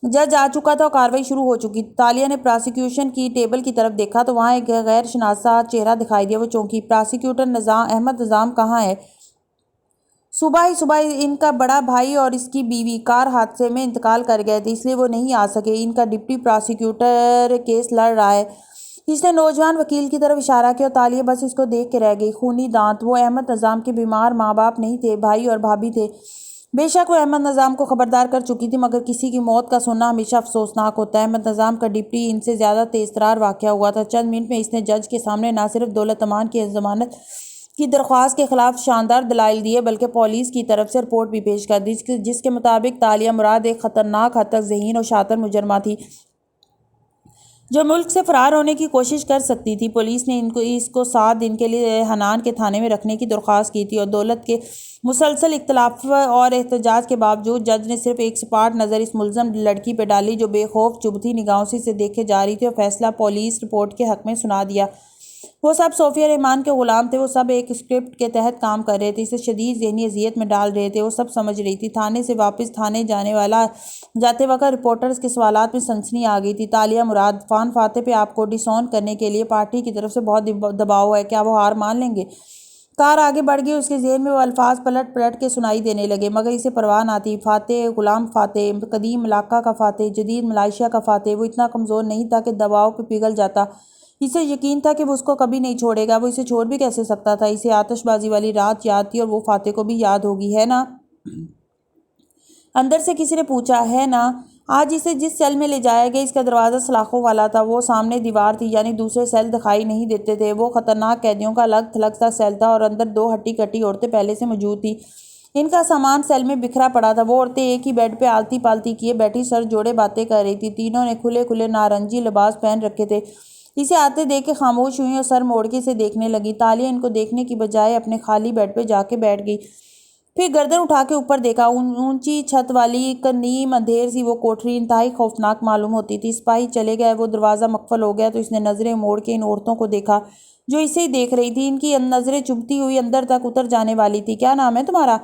جج آ چکا تھا اور کارروائی شروع ہو چکی تھی۔ تالیہ نے پراسیکیوشن کی ٹیبل کی طرف دیکھا تو وہاں ایک غیر شناسا چہرہ دکھائی دیا۔ وہ چونکی۔ پراسیکیوٹر احمد نظام کہاں ہے؟ صبح ان کا بڑا بھائی اور اس کی بیوی کار حادثے میں انتقال کر گئے تھے، اس لیے وہ نہیں آ سکے۔ ان کا ڈپٹی پراسیکیوٹر کیس لڑ رہا ہے۔ اس نے نوجوان وکیل کی طرف اشارہ کیا اور تالیہ بس اس کو دیکھ کے رہ گئی۔ خونی دانت، وہ احمد نظام کے بیمار ماں باپ نہیں تھے، بھائی اور بھابھی تھے۔ بے شک وہ احمد نظام کو خبردار کر چکی تھی، مگر کسی کی موت کا سننا ہمیشہ افسوسناک ہوتا ہے۔ احمد نظام کا ڈپٹی ان سے زیادہ تیز ترار واقعہ ہوا تھا۔ چند منٹ میں اس نے جج کے سامنے نہ صرف دولت امان کی ضمانت کی درخواست کے خلاف شاندار دلائل دیے، بلکہ پولیس کی طرف سے رپورٹ بھی پیش کر دی، جس کے مطابق تالیہ مراد ایک خطرناک حد تک ذہین اور شاطر مجرمہ تھی، جو ملک سے فرار ہونے کی کوشش کر سکتی تھی۔ پولیس نے اس کو 7 دن کے لیے ہنان کے تھانے میں رکھنے کی درخواست کی تھی، اور دولت کے مسلسل اختلاف اور احتجاج کے باوجود جج نے صرف ایک سپاٹ نظر اس ملزم لڑکی پہ ڈالی، جو بے خوف چبھتی نگاہوں سے اسے دیکھے جا رہی تھی، اور فیصلہ پولیس رپورٹ کے حق میں سنا دیا۔ وہ سب صوفیہ رحمان کے غلام تھے، وہ سب ایک اسکرپٹ کے تحت کام کر رہے تھے، اسے شدید ذہنی اذیت میں ڈال رہے تھے، وہ سب سمجھ رہی تھی۔ تھانے سے واپس تھانے جاتے وقت رپورٹرز کے سوالات میں سنسنی آ گئی تھی۔ تالیہ مراد، وان فاتح پہ آپ کو ڈسون کرنے کے لیے پارٹی کی طرف سے بہت دباؤ ہے، کیا وہ ہار مان لیں گے؟ کار آگے بڑھ گئی، اس کے ذہن میں وہ الفاظ پلٹ پلٹ کے سنائی دینے لگے، مگر اسے پرواہ نہ تھی۔ فاتح، غلام فاتح، قدیم ملاقہ کا فاتح، جدید ملائیشیا کا فاتح، وہ اتنا کمزور نہیں تھا کہ دباؤ پہ پگھل جاتا۔ اسے یقین تھا کہ وہ اس کو کبھی نہیں چھوڑے گا، وہ اسے چھوڑ بھی کیسے سکتا تھا؟ اسے آتش بازی والی رات یاد تھی، اور وہ فاتح کو بھی یاد ہوگی، ہے نا؟ اندر سے کسی نے پوچھا، ہے نا؟ آج اسے جس سیل میں لے جایا گیا، اس کا دروازہ سلاخوں والا تھا، وہ سامنے دیوار تھی، یعنی دوسرے سیل دکھائی نہیں دیتے تھے۔ وہ خطرناک قیدیوں کا الگ تھلگ سا سیل تھا، اور اندر 2 ہٹی کٹی عورتیں پہلے سے موجود تھیں۔ ان کا سامان سیل میں بکھرا پڑا تھا، وہ عورتیں ایک ہی بیڈ پہ آلتی پالتی کیے بیٹھی سر جوڑے باتیں کر رہی تھیں۔ تینوں نے کھلے کھلے نارنجی لباس پہن رکھے تھے۔ اسے آتے دیکھ کے خاموش ہوئیں اور سر موڑ کے اسے دیکھنے لگی۔ تالیہ ان کو دیکھنے کی بجائے اپنے خالی بیڈ پہ جا کے بیٹھ گئی، پھر گردن اٹھا کے اوپر دیکھا۔ اونچی چھت والی ایک نیم اندھیر سی وہ کوٹری انتہائی خوفناک معلوم ہوتی تھی۔ سپاہی چلے گئے، وہ دروازہ مقفل ہو گیا تو اس نے نظریں موڑ کے ان عورتوں کو دیکھا جو اسے ہی دیکھ رہی تھی۔ ان کی نظریں چبھتی ہوئی اندر تک اتر جانے والی تھی۔ کیا نام ہے تمہارا؟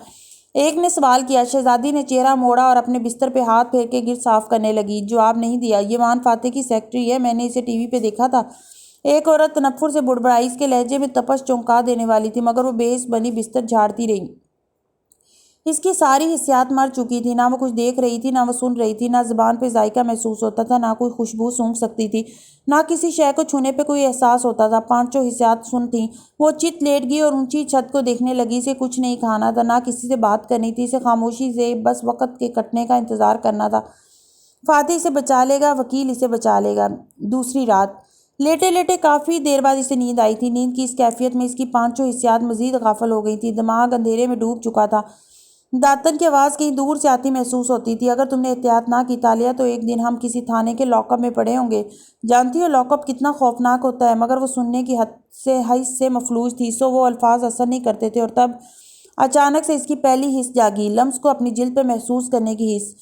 ایک نے سوال کیا۔ شہزادی نے چہرہ موڑا اور اپنے بستر پہ ہاتھ پھیر کے گرد صاف کرنے لگی۔ جواب نہیں دیا۔ یہ وان فاتح کی سیکرٹری ہے، میں نے اسے ٹی وی پہ دیکھا تھا۔ ایک عورت تنفر سے بڑبڑائی، اس کے لہجے میں تپش چونکا دینے والی تھی، مگر وہ بے حس بنی بستر جھاڑتی رہی۔ اس کی ساری حسیات مر چکی تھی، نہ وہ کچھ دیکھ رہی تھی، نہ وہ سن رہی تھی، نہ زبان پہ ذائقہ محسوس ہوتا تھا، نہ کوئی خوشبو سونگھ سکتی تھی، نہ کسی شے کو چھونے پہ کوئی احساس ہوتا تھا۔ 5 حسیات سن تھیں۔ وہ چت لیٹ گئی اور اونچی چھت کو دیکھنے لگی۔ اسے کچھ نہیں کھانا تھا، نہ کسی سے بات کرنی تھی، اسے خاموشی سے بس وقت کے کٹنے کا انتظار کرنا تھا۔ فاتح اسے بچا لے گا، وکیل اسے بچا لے گا۔ دوسری رات لیٹے لیٹے کافی دیر بعد اسے نیند آئی تھی۔ نیند کی اس کیفیت میں اس کی 5 حسیات مزید غافل ہو گئی تھی، دماغ اندھیرے میں ڈوب چکا تھا۔ داتن کی آواز کہیں دور سے آتی محسوس ہوتی تھی۔ اگر تم نے احتیاط نہ کی تالیہ تو ایک دن ہم کسی تھانے کے لاک اپ میں پڑے ہوں گے۔ جانتی ہو لاک اپ کتنا خوفناک ہوتا ہے؟ مگر وہ سننے کی حس سے مفلوج تھی، سو وہ الفاظ اثر نہیں کرتے تھے، اور تب اچانک سے اس کی پہلی حس جاگی، لمس کو اپنی جلد پہ محسوس کرنے کی حس۔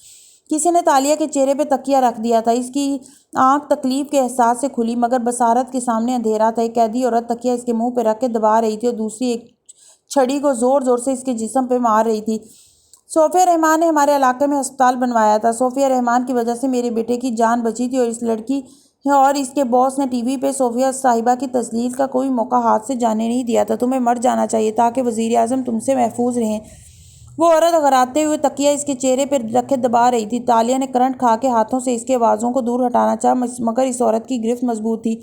کسی نے تالیہ کے چہرے پہ تکیہ رکھ دیا تھا۔ اس کی آنکھ تکلیف کے احساس سے کھلی، مگر بصارت کے سامنے اندھیرا تھا۔ ایک قیدی عورت تکیہ اس کے منہ پہ رکھ کے دبا رہی تھی، اور دوسری ایک چھڑی کو زور زور سے اس کے جسم پہ مار رہی تھی۔ صوفیہ رحمان نے ہمارے علاقے میں ہسپتال بنوایا تھا۔ صوفیہ رحمان کی وجہ سے میرے بیٹے کی جان بچی تھی، اور اس لڑکی ہے اور اس کے باس نے ٹی وی پہ صوفیہ صاحبہ کی تذلیل کا کوئی موقع ہاتھ سے جانے نہیں دیا تھا۔ تمہیں مر جانا چاہیے تاکہ وزیر اعظم تم سے محفوظ رہیں۔ وہ عورت غراتے ہوئے تکیہ اس کے چہرے پر رکھے دبا رہی تھی۔ تالیہ نے کرنٹ کھا کے ہاتھوں سے اس کے بازوؤں کو دور ہٹانا چاہا مگر اس عورت کی گرفت مضبوط تھی۔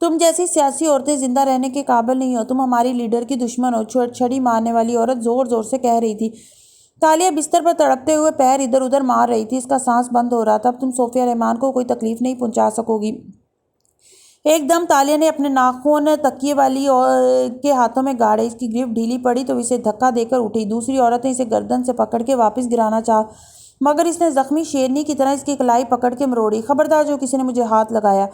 تم جیسی سیاسی عورتیں زندہ رہنے کے قابل نہیں ہو، تم ہماری لیڈر کی دشمن ہو، چھڑی مارنے والی عورت زور زور سے کہہ رہی تھی۔ تالیہ بستر پر تڑپتے ہوئے پیر ادھر ادھر مار رہی تھی، اس کا سانس بند ہو رہا تھا۔ اب تم صوفیہ رحمان کو کوئی تکلیف نہیں پہنچا سکو گی۔ ایک دم تالیہ نے اپنے ناخن تکیے والی کے ہاتھوں میں گاڑے، اس کی گرفت ڈھیلی پڑی تو اسے دھکا دے کر اٹھی۔ دوسری عورت نے اسے گردن سے پکڑ کے واپس گرانا چاہا مگر اس نے زخمی شیرنی کی طرح اس کی کلائی پکڑ کے مروڑی۔ خبردار جو کسی نے مجھے ہاتھ لگایا۔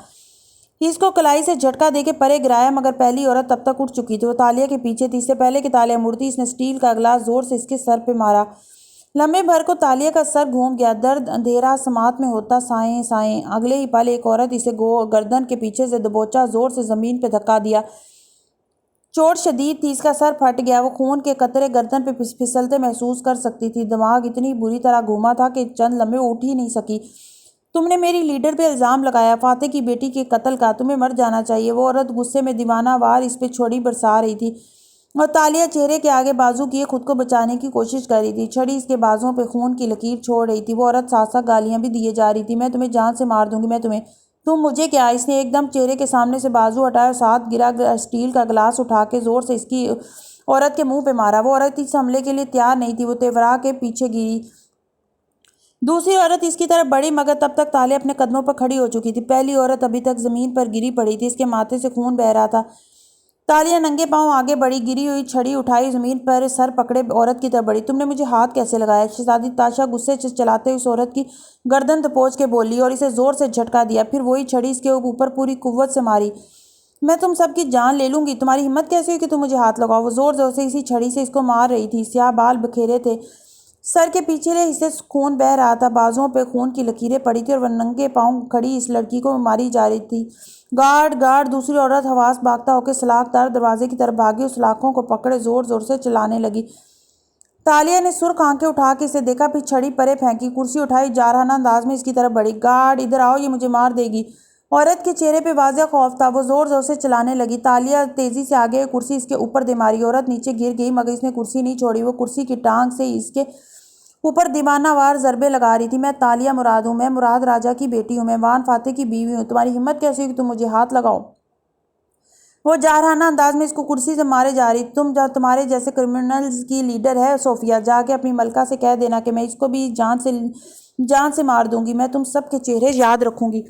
اس کو کلائی سے جھٹکا دے کے پرے گرایا مگر پہلی عورت تب تک اٹھ چکی تھی، وہ تالیہ کے پیچھے تھی۔ اس سے پہلے کہ تالیہ مڑتی اس نے اسٹیل کا گلاس زور سے اس کے سر پہ مارا۔ لمحے بھر کو تالیہ کا سر گھوم گیا، درد اندھیرا سماعت میں ہوتا سائیں سائیں۔ اگلے ہی پل ایک عورت اسے گردن کے پیچھے سے دبوچا، زور سے زمین پہ دھکا دیا۔ چوٹ شدید تھی، اس کا سر پھٹ گیا، وہ خون کے قطرے گردن پہ پھسلتے محسوس کر سکتی تھی۔ دماغ اتنی بری طرح گھوما تھا کہ چند لمحے اٹھ ہی نہیں سکی۔ تم نے میری لیڈر پہ الزام لگایا، فاتح کی بیٹی کے قتل کا، تمہیں مر جانا چاہیے۔ وہ عورت غصے میں دیوانہ وار اس پہ چھڑی برسا رہی تھی اور تالیہ چہرے کے آگے بازو کیے خود کو بچانے کی کوشش کر رہی تھی۔ چھڑی اس کے بازوؤں پہ خون کی لکیر چھوڑ رہی تھی۔ وہ عورت ساتھ ساتھ گالیاں بھی دیے جا رہی تھی، میں تمہیں جان سے مار دوں گی، تم مجھے کیا؟ اس نے ایک دم چہرے کے سامنے سے بازو ہٹایا اور ساتھ گرا اسٹیل کا گلاس اٹھا کے زور سے اس کی عورت کے منہ پہ مارا۔ وہ عورت اس حملے کے لیے تیار نہیں تھی، وہ تیورا کے پیچھے گری۔ دوسری عورت اس کی طرف بڑھی مگر تب تک تالیہ اپنے قدموں پر کھڑی ہو چکی تھی۔ پہلی عورت ابھی تک زمین پر گری پڑی تھی، اس کے ماتھے سے خون بہہ رہا تھا۔ تالیہ ننگے پاؤں آگے بڑھی، گری ہوئی چھڑی اٹھائی، زمین پر سر پکڑے عورت کی طرف بڑھی۔ تم نے مجھے ہاتھ کیسے لگایا؟ شہزادی تاشا غصے سے چلاتے ہوئے اس عورت کی گردن دبوچ کے بولی اور اسے زور سے جھٹکا دیا، پھر وہی چھڑی اس کے اوپر پوری قوت سے ماری۔ میں تم سب کی جان لے لوں گی، تمہاری ہمت کیسے ہوئی کہ تم مجھے ہاتھ لگاؤ؟ وہ زور زور سے اسی چھڑی سے اس کو مار رہی تھی۔ سیاہ بال بکھیرے تھے، سر کے پیچھے حصے سے خون بہہ رہا تھا، بازوؤں پہ خون کی لکیریں پڑی تھی اور وہ ننگے پاؤں کھڑی اس لڑکی کو ماری جا رہی تھی۔ گارڈ! دوسری عورت حواس باختہ ہو کے سلاخ دار دروازے کی طرف بھاگی اور سلاخوں کو پکڑے زور زور سے چلانے لگی۔ تالیہ نے سرخ آنکھیں اٹھا کے اسے دیکھا، پھر چھڑی پرے پھینکی، کرسی اٹھائی، جارحانہ انداز میں اس کی طرف بڑھی۔ گارڈ ادھر آؤ، یہ مجھے مار دے گی۔ عورت کے چہرے پہ واضح خوف تھا، وہ زور زور سے چلانے لگی۔ تالیہ تیزی سے آگے کرسی اس کے اوپر دے ماری، عورت نیچے گر گئی مگر اس نے کرسی نہیں چھوڑی، وہ کرسی کی ٹانگ سے اس کے اوپر دیوانہ وار ضربے لگا رہی تھی۔ میں تالیہ مراد ہوں، میں مراد راجہ کی بیٹی ہوں، میں وان فاتح کی بیوی ہوں، تمہاری ہمت کیسے ہوئی کہ تم مجھے ہاتھ لگاؤ؟ وہ جارحانہ انداز میں اس کو کرسی سے مارے جا رہی تھی۔ تمہارے جیسے کرمنلز کی لیڈر ہے صوفیہ، جا کے اپنی ملکہ سے کہہ دینا کہ میں اس کو بھی جان سے مار دوں گی، میں تم سب کے چہرے یاد رکھوں گی۔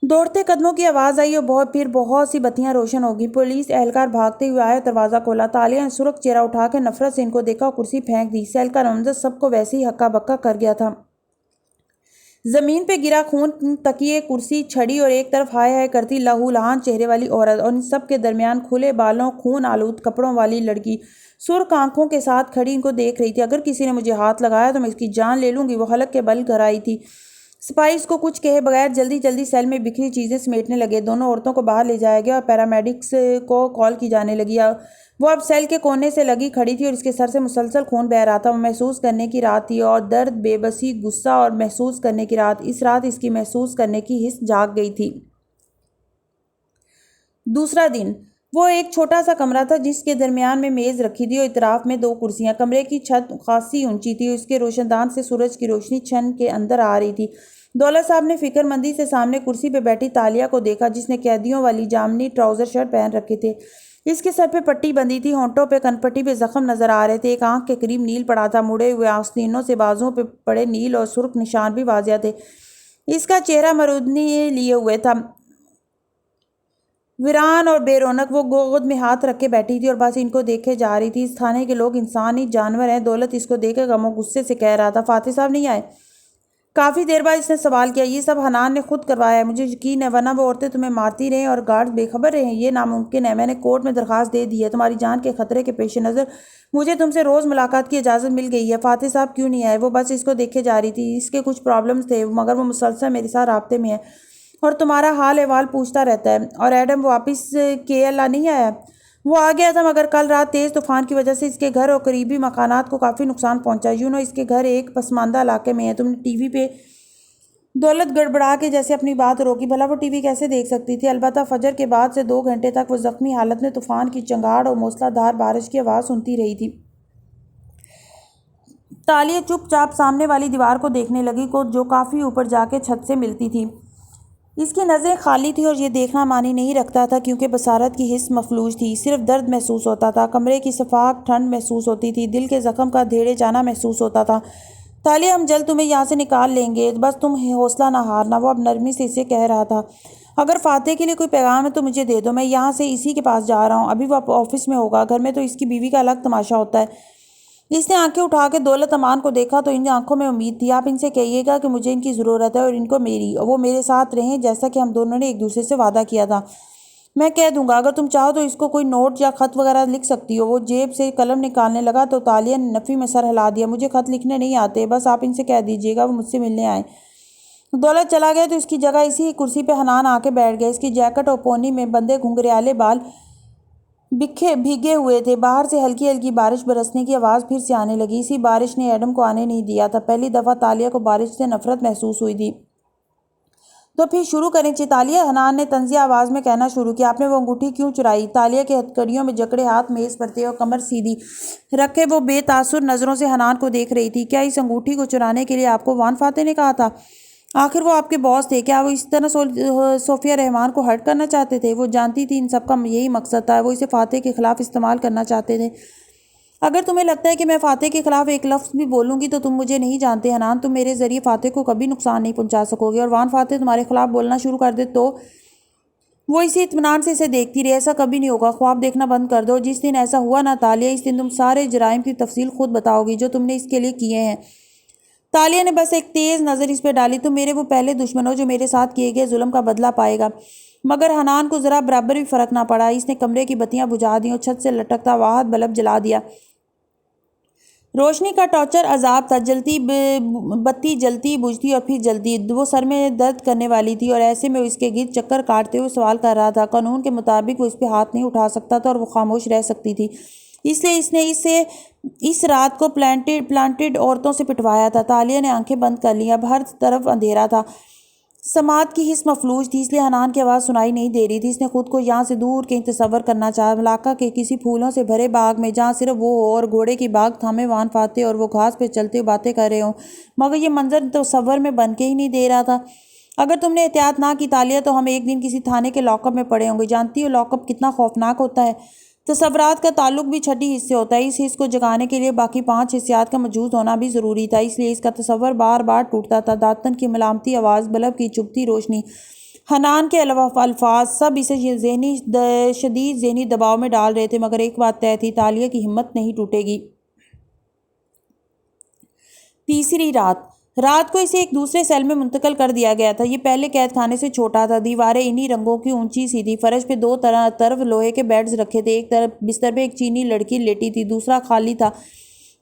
دوڑتے قدموں کی آواز آئی اور پھر بہت سی بتیاں روشن ہو گئیں۔ پولیس اہلکار بھاگتے ہوئے آئے، دروازہ کھولا۔ تالیہ نے سرخ چہرہ اٹھا کے نفرت سے ان کو دیکھا اور کرسی پھینک دی۔ سیل کا منظر سب کو ویسے ہی ہکا بکا کر گیا تھا۔ زمین پہ گرا خون، تکیے، کرسی، چھڑی اور ایک طرف ہائے ہائے کرتی لہو لہان چہرے والی عورت اور ان سب کے درمیان کھلے بالوں، خون آلود کپڑوں والی لڑکی سرخ آنکھوں کے ساتھ کھڑی ان کو دیکھ رہی تھی۔ اگر کسی نے مجھے ہاتھ لگایا تو میں اس کی جان لے لوں گی، وہ حلق کے بل گھر آئی تھی۔ سپاہی کو کچھ کہے بغیر جلدی جلدی سیل میں بکھری چیزیں سمیٹنے لگے۔ دونوں عورتوں کو باہر لے جایا گیا اور پیرامیڈکس کو کال کی جانے لگی۔ وہ اب سیل کے کونے سے لگی کھڑی تھی اور اس کے سر سے مسلسل خون بہہ رہا تھا۔ وہ محسوس کرنے کی رات تھی اور درد، بے بسی، غصہ اور محسوس کرنے کی رات۔ اس رات اس کی محسوس کرنے کی حس جاگ گئی تھی۔ دوسرا دن۔ وہ ایک چھوٹا سا کمرہ تھا جس کے درمیان میں میز رکھی تھی اور اطراف میں 2 کرسیاں۔ کمرے کی چھت خاصی اونچی تھی اور اس کے روشن دان سے سورج کی روشنی چھن کے اندر آ رہی تھی۔ دولت صاحب نے فکر مندی سے سامنے کرسی پہ بیٹھی تالیہ کو دیکھا جس نے قیدیوں والی جامنی ٹراؤزر شرٹ پہن رکھے تھے۔ اس کے سر پہ پٹی بندھی تھی، ہونٹوں پہ کن پٹی پہ زخم نظر آ رہے تھے، ایک آنکھ کے قریب نیل پڑا تھا، مڑے ہوئے آستینوں سے بازوؤں پہ پڑے نیل اور سرخ نشان بھی واضح تھے۔ اس کا چہرہ مرودنی لیے ہوئے تھا، ویران اور بے رونق۔ وہ گود میں ہاتھ رکھ کے بیٹھی تھی اور بس ان کو دیکھے جا رہی تھی۔ اس تھانے کے لوگ انسان ہی جانور ہیں۔ دولت اس کو دیکھ کے غم و غصے سے کہہ رہا تھا، فاتح صاحب نہیں آئے؟ کافی دیر بعد اس نے سوال کیا۔ یہ سب حنان نے خود کروایا ہے، مجھے یقین ہے، ورنہ وہ عورتیں تمہیں مارتی رہیں اور گارڈز بے خبر رہیں؟ یہ ناممکن ہے۔ میں نے کورٹ میں درخواست دے دی ہے، تمہاری جان کے خطرے کے پیش نظر مجھے تم سے روز ملاقات کی اجازت مل گئی ہے۔ فاتح صاحب کیوں نہیں آئے؟ وہ بس اس کو دیکھے جا رہی تھی، اس کے کچھ پرابلمز تھے مگر وہ مسلسل میرے ساتھ رابطے میں ہے اور تمہارا حال احوال پوچھتا رہتا ہے۔ اور ایڈم واپس KLA نہیں آیا؟ وہ آ گیا تھا مگر کل رات تیز طوفان کی وجہ سے اس کے گھر اور قریبی مکانات کو کافی نقصان پہنچا۔ یوں نو اس کے گھر ایک پسماندہ علاقے میں ہے۔ تم نے ٹی وی پہ دولت گڑبڑا کے جیسے اپنی بات روکی، بھلا وہ ٹی وی کیسے دیکھ سکتی تھی؟ البتہ فجر کے بعد سے 2 گھنٹے تک وہ زخمی حالت میں طوفان کی چنگاڑ اور موسلا دھار بارش کی آواز سنتی رہی تھی۔ تالیہ چپ چاپ سامنے والی دیوار کو دیکھنے لگی جو کافی اوپر جا کے چھت سے ملتی تھی۔ اس کی نظریں خالی تھی اور یہ دیکھنا معنی نہیں رکھتا تھا کیونکہ بصارت کی حس مفلوج تھی۔ صرف درد محسوس ہوتا تھا، کمرے کی صفاق ٹھنڈ محسوس ہوتی تھی، دل کے زخم کا دھیڑے جانا محسوس ہوتا تھا۔ تالیہ، ہم جلد تمہیں یہاں سے نکال لیں گے، بس تم حوصلہ نہ ہارنا، وہ اب نرمی سے اسے کہہ رہا تھا۔ اگر فاتح کے لیے کوئی پیغام ہے تو مجھے دے دو، میں یہاں سے اسی کے پاس جا رہا ہوں، ابھی وہ آفس میں ہوگا، گھر میں تو اس کی بیوی کا الگ تماشا ہوتا ہے۔ اس نے آنکھیں اٹھا کے دولت امان کو دیکھا تو ان آنکھوں میں امید تھی۔ آپ ان سے کہیے گا کہ مجھے ان کی ضرورت ہے اور ان کو میری، اور وہ میرے ساتھ رہیں جیسا کہ ہم دونوں نے ایک دوسرے سے وعدہ کیا تھا۔ میں کہہ دوں گا، اگر تم چاہو تو اس کو کوئی نوٹ یا خط وغیرہ لکھ سکتی ہو۔ وہ جیب سے قلم نکالنے لگا تو تالیہ نے نفی میں سر ہلا دیا۔ مجھے خط لکھنے نہیں آتے، بس آپ ان سے کہہ دیجیے گا وہ مجھ سے ملنے آئیں۔ دولت چلا گیا تو اس کی جگہ اسی کرسی پہ حنان آ کے بیٹھ گیا۔ اس کی جیکٹ اور پونی میں بندھے گھنگریالے بال بھیگے ہوئے تھے۔ باہر سے ہلکی ہلکی بارش برسنے کی آواز پھر سے آنے لگی۔ اسی بارش نے ایڈم کو آنے نہیں دیا تھا۔ پہلی دفعہ تالیہ کو بارش سے نفرت محسوس ہوئی تھی۔ تو پھر شروع کریں چیتالیہ، حنان نے طنزیہ آواز میں کہنا شروع کیا۔ آپ نے وہ انگوٹھی کیوں چرائی؟ تالیہ کے ہتھکڑیوں میں جکڑے ہاتھ میز پر تھے اور کمر سیدھی رکھے وہ بے تاثر نظروں سے حنان کو دیکھ رہی تھی۔ کیا اس انگوٹھی کو چرانے کے لیے آپ کو وان فاتح نے کہا تھا؟ آخر وہ آپ کے باس تھے، کیا وہ اس طرح صوفیہ رحمان کو ہرٹ کرنا چاہتے تھے؟ وہ جانتی تھی ان سب کا یہی مقصد تھا، وہ اسے فاتح کے خلاف استعمال کرنا چاہتے تھے۔ اگر تمہیں لگتا ہے کہ میں فاتح کے خلاف ایک لفظ بھی بولوں گی تو تم مجھے نہیں جانتے حنان، تم میرے ذریعے فاتح کو کبھی نقصان نہیں پہنچا سکو گے، اور وان فاتح تمہارے خلاف بولنا شروع کر دے تو؟ وہ اسی اطمینان سے اسے دیکھتی رہی۔ ایسا کبھی نہیں ہوگا، خواب دیکھنا بند کر دو۔ جس دن ایسا ہوا نا تالیہ، اس دن تم سارے جرائم کی تفصیل خود بتاؤ گی جو تم نے اس کے لیے کیے ہیں۔ تالیہ نے بس ایک تیز نظر اس پہ ڈالی۔ تم میرے وہ پہلے دشمن ہو جو میرے ساتھ کیے گئے ظلم کا بدلہ پائے گا۔ مگر حنان کو ذرا برابر بھی فرق نہ پڑا۔ اس نے کمرے کی بتیاں بجھا دیں اور چھت سے لٹکتا واحد بلب جلا دیا۔ روشنی کا ٹارچر عذاب تھا، بتی جلتی بجھتی اور پھر جلتی۔ وہ سر میں درد کرنے والی تھی اور ایسے میں اس کے گرد چکر کاٹتے ہوئے سوال کر رہا تھا۔ قانون کے مطابق وہ اس پہ ہاتھ نہیں اٹھا سکتا تھا اور وہ خاموش رہ سکتی تھی، اس لیے اس نے اسے اس رات کو پلانٹڈ عورتوں سے پٹوایا تھا۔ تالیہ نے آنکھیں بند کر لیں۔ اب ہر طرف اندھیرا تھا، سماعت کی حس مفلوج تھی، اس لیے حنان کی آواز سنائی نہیں دے رہی تھی۔ اس نے خود کو یہاں سے دور کہیں تصور کرنا چاہا، ملاقہ کے کسی پھولوں سے بھرے باغ میں جہاں صرف وہ ہو اور گھوڑے کی باگ تھامے وان فاتح اور وہ گھاس پہ چلتے ہوئے باتیں کر رہے ہوں، مگر یہ منظر تصور میں بن کے ہی نہیں دے رہا تھا۔ اگر تم نے احتیاط نہ کی تالیہ تو ہم ایک دن کسی تھانے کے لاک اپ میں پڑے ہوں گے۔ جانتی ہو لاک اپ کتنا خوفناک ہوتا ہے؟ تصورات کا تعلق بھی چھٹی حص سے ہوتا ہے۔ اس حص کو جگانے کے لیے باقی 5 حصیات کا موجود ہونا بھی ضروری تھا، اس لیے اس کا تصور بار بار ٹوٹتا تھا۔ داتن کی ملامتی آواز، بلب کی چبھتی روشنی، حنان کے الفاظ، سب اسے شدید ذہنی دباؤ میں ڈال رہے تھے، مگر ایک بات طے تھی، تالیہ کی ہمت نہیں ٹوٹے گی۔ تیسری رات کو اسے ایک دوسرے سیل میں منتقل کر دیا گیا تھا۔ یہ پہلے قید خانے سے چھوٹا تھا، دیواریں انہی رنگوں کی اونچی سی تھی، فرش پہ 2 طرف لوہے کے بیڈز رکھے تھے، ایک طرف بستر پہ ایک چینی لڑکی لیٹی تھی، دوسرا خالی تھا۔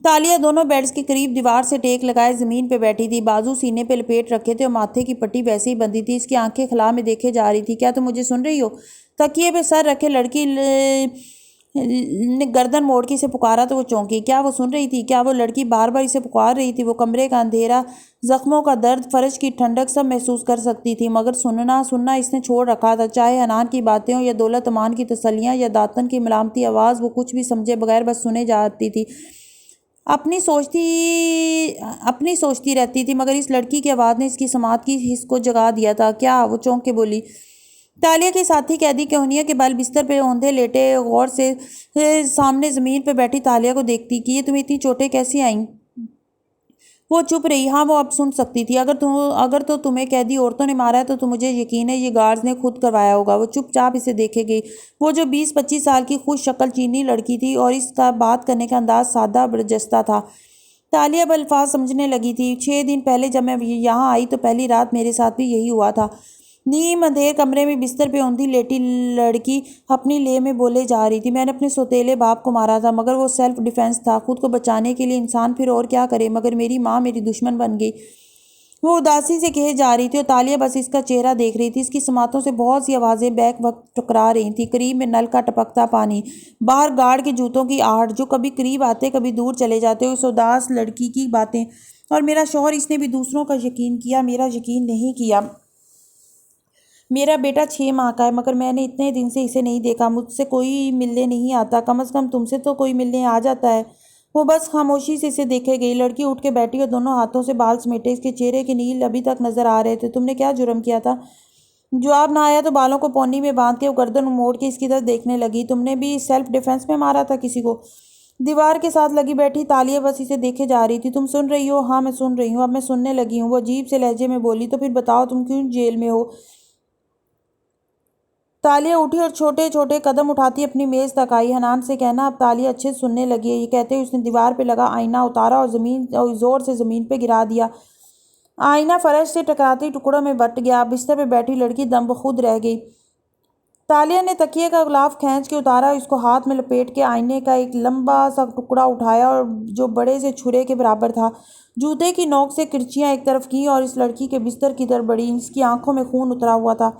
تالیہ دونوں بیڈز کے قریب دیوار سے ٹیک لگائے زمین پہ بیٹھی تھی، بازو سینے پہ لپیٹ رکھے تھے اور ماتھے کی پٹی ویسے ہی بندھی تھی۔ اس کی آنکھیں خلا میں دیکھے جا رہی تھی۔ کیا تم مجھے سن رہی ہو؟ تکیے پہ سر رکھے لڑکی نے گردن موڑ کے اسے پکارا تو وہ چونکی۔ کیا وہ سن رہی تھی؟ کیا وہ لڑکی بار بار اسے پکار رہی تھی؟ وہ کمرے کا اندھیرا، زخموں کا درد، فرش کی ٹھنڈک سب محسوس کر سکتی تھی، مگر سننا اس نے چھوڑ رکھا تھا۔ چاہے حنان کی باتیں ہوں یا دولت امان کی تسلیاں یا داتن کی ملامتی آواز، وہ کچھ بھی سمجھے بغیر بس سنے جاتی تھی، اپنی سوچتی رہتی تھی، مگر اس لڑکی کی آواز نے اس کی سماعت کی حس کو جگا دیا تھا۔ کیا؟ وہ چونک کے بولی۔ تالیہ کے ساتھی قیدی کہونیہ کے بل بستر پہ اوندھے لیٹے غور سے سامنے زمین پہ بیٹھی تالیہ کو دیکھتی کہ یہ تمہیں اتنی چوٹیں کیسی آئیں؟ وہ چپ رہی۔ ہاں، وہ اب سن سکتی تھی۔ اگر تو تمہیں قیدی عورتوں نے مارا ہے تو مجھے یقین ہے یہ گارڈز نے خود کروایا ہوگا۔ وہ چپ چاپ اسے دیکھے گئی، وہ جو 20-25 سال کی خوش شکل چینی لڑکی تھی اور اس کا بات کرنے کا انداز سادہ برجستہ تھا۔ تالیہ اب الفاظ سمجھنے لگی تھی۔ 6 دن پہلے جب میں یہاں آئی تو پہلی رات میرے ساتھ بھی یہی ہوا تھا۔ نیم اندھیر کمرے میں بستر پہ اوندھی لیٹی لڑکی اپنی لے میں بولے جا رہی تھی۔ میں نے اپنے سوتیلے باپ کو مارا تھا، مگر وہ سیلف ڈیفینس تھا، خود کو بچانے کے لیے انسان پھر اور کیا کرے، مگر میری ماں میری دشمن بن گئی۔ وہ اداسی سے کہے جا رہی تھی اور تالیہ بس اس کا چہرہ دیکھ رہی تھی۔ اس کی سماعتوں سے بہت سی آوازیں بیک وقت ٹکرا رہی تھیں، قریب میں نل کا ٹپکتا پانی، باہر گارڈ کے جوتوں کی آہٹ جو کبھی قریب آتے کبھی دور چلے جاتے، اس اداس لڑکی کی باتیں اور میرا شوہر، اس نے بھی دوسروں کا یقین کیا، میرا یقین نہیں کیا۔ میرا بیٹا 6 ماہ کا ہے مگر میں نے اتنے دن سے اسے نہیں دیکھا، مجھ سے کوئی ملنے نہیں آتا، کم از کم تم سے تو کوئی ملنے آ جاتا ہے۔ وہ بس خاموشی سے اسے دیکھے گئی۔ لڑکی اٹھ کے بیٹھی اور دونوں ہاتھوں سے بال سمیٹے، اس کے چہرے کے نیل ابھی تک نظر آ رہے تھے۔ تم نے کیا جرم کیا تھا؟ جواب نہ آیا تو بالوں کو پونی میں باندھ کے وہ گردن موڑ کے اس کی طرف دیکھنے لگی۔ تم نے بھی سیلف ڈیفنس میں مارا تھا کسی کو؟ دیوار کے ساتھ لگی بیٹھی تالیہ بس اسے دیکھے جا رہی تھی۔ تم سن رہی ہو؟ ہاں میں سن رہی ہوں، اب میں سننے لگی ہوں، وہ عجیب سے لہجے میں بولی۔ تو پھر بتاؤ تم کیوں جیل میں ہو؟ تالیہ اٹھی اور چھوٹے چھوٹے قدم اٹھاتی اپنی میز تک آئی۔ حنان سے کہنا۔ اب تالیہ اچھے سے سننے لگی ہے، یہ کہتے ہوئے اس نے دیوار پہ لگا آئینہ اتارا اور زور سے زمین پہ گرا دیا۔ آئینہ فرش سے ٹکراتے ٹکڑوں میں بٹ گیا۔ بستر پہ بیٹھی لڑکی دم بخود رہ گئی۔ تالیہ نے تکیے کا غلاف کھینچ کے اتارا، اس کو ہاتھ میں لپیٹ کے آئینے کا ایک لمبا سا ٹکڑا اٹھایا اور جو بڑے سے چھرے کے برابر تھا، جوتے کی نوک سے کرچیاں ایک طرف کی اور اس لڑکی کے بستر کی طرف بڑھی۔ اس کی آنکھوں میں خون اترا ہوا تھا۔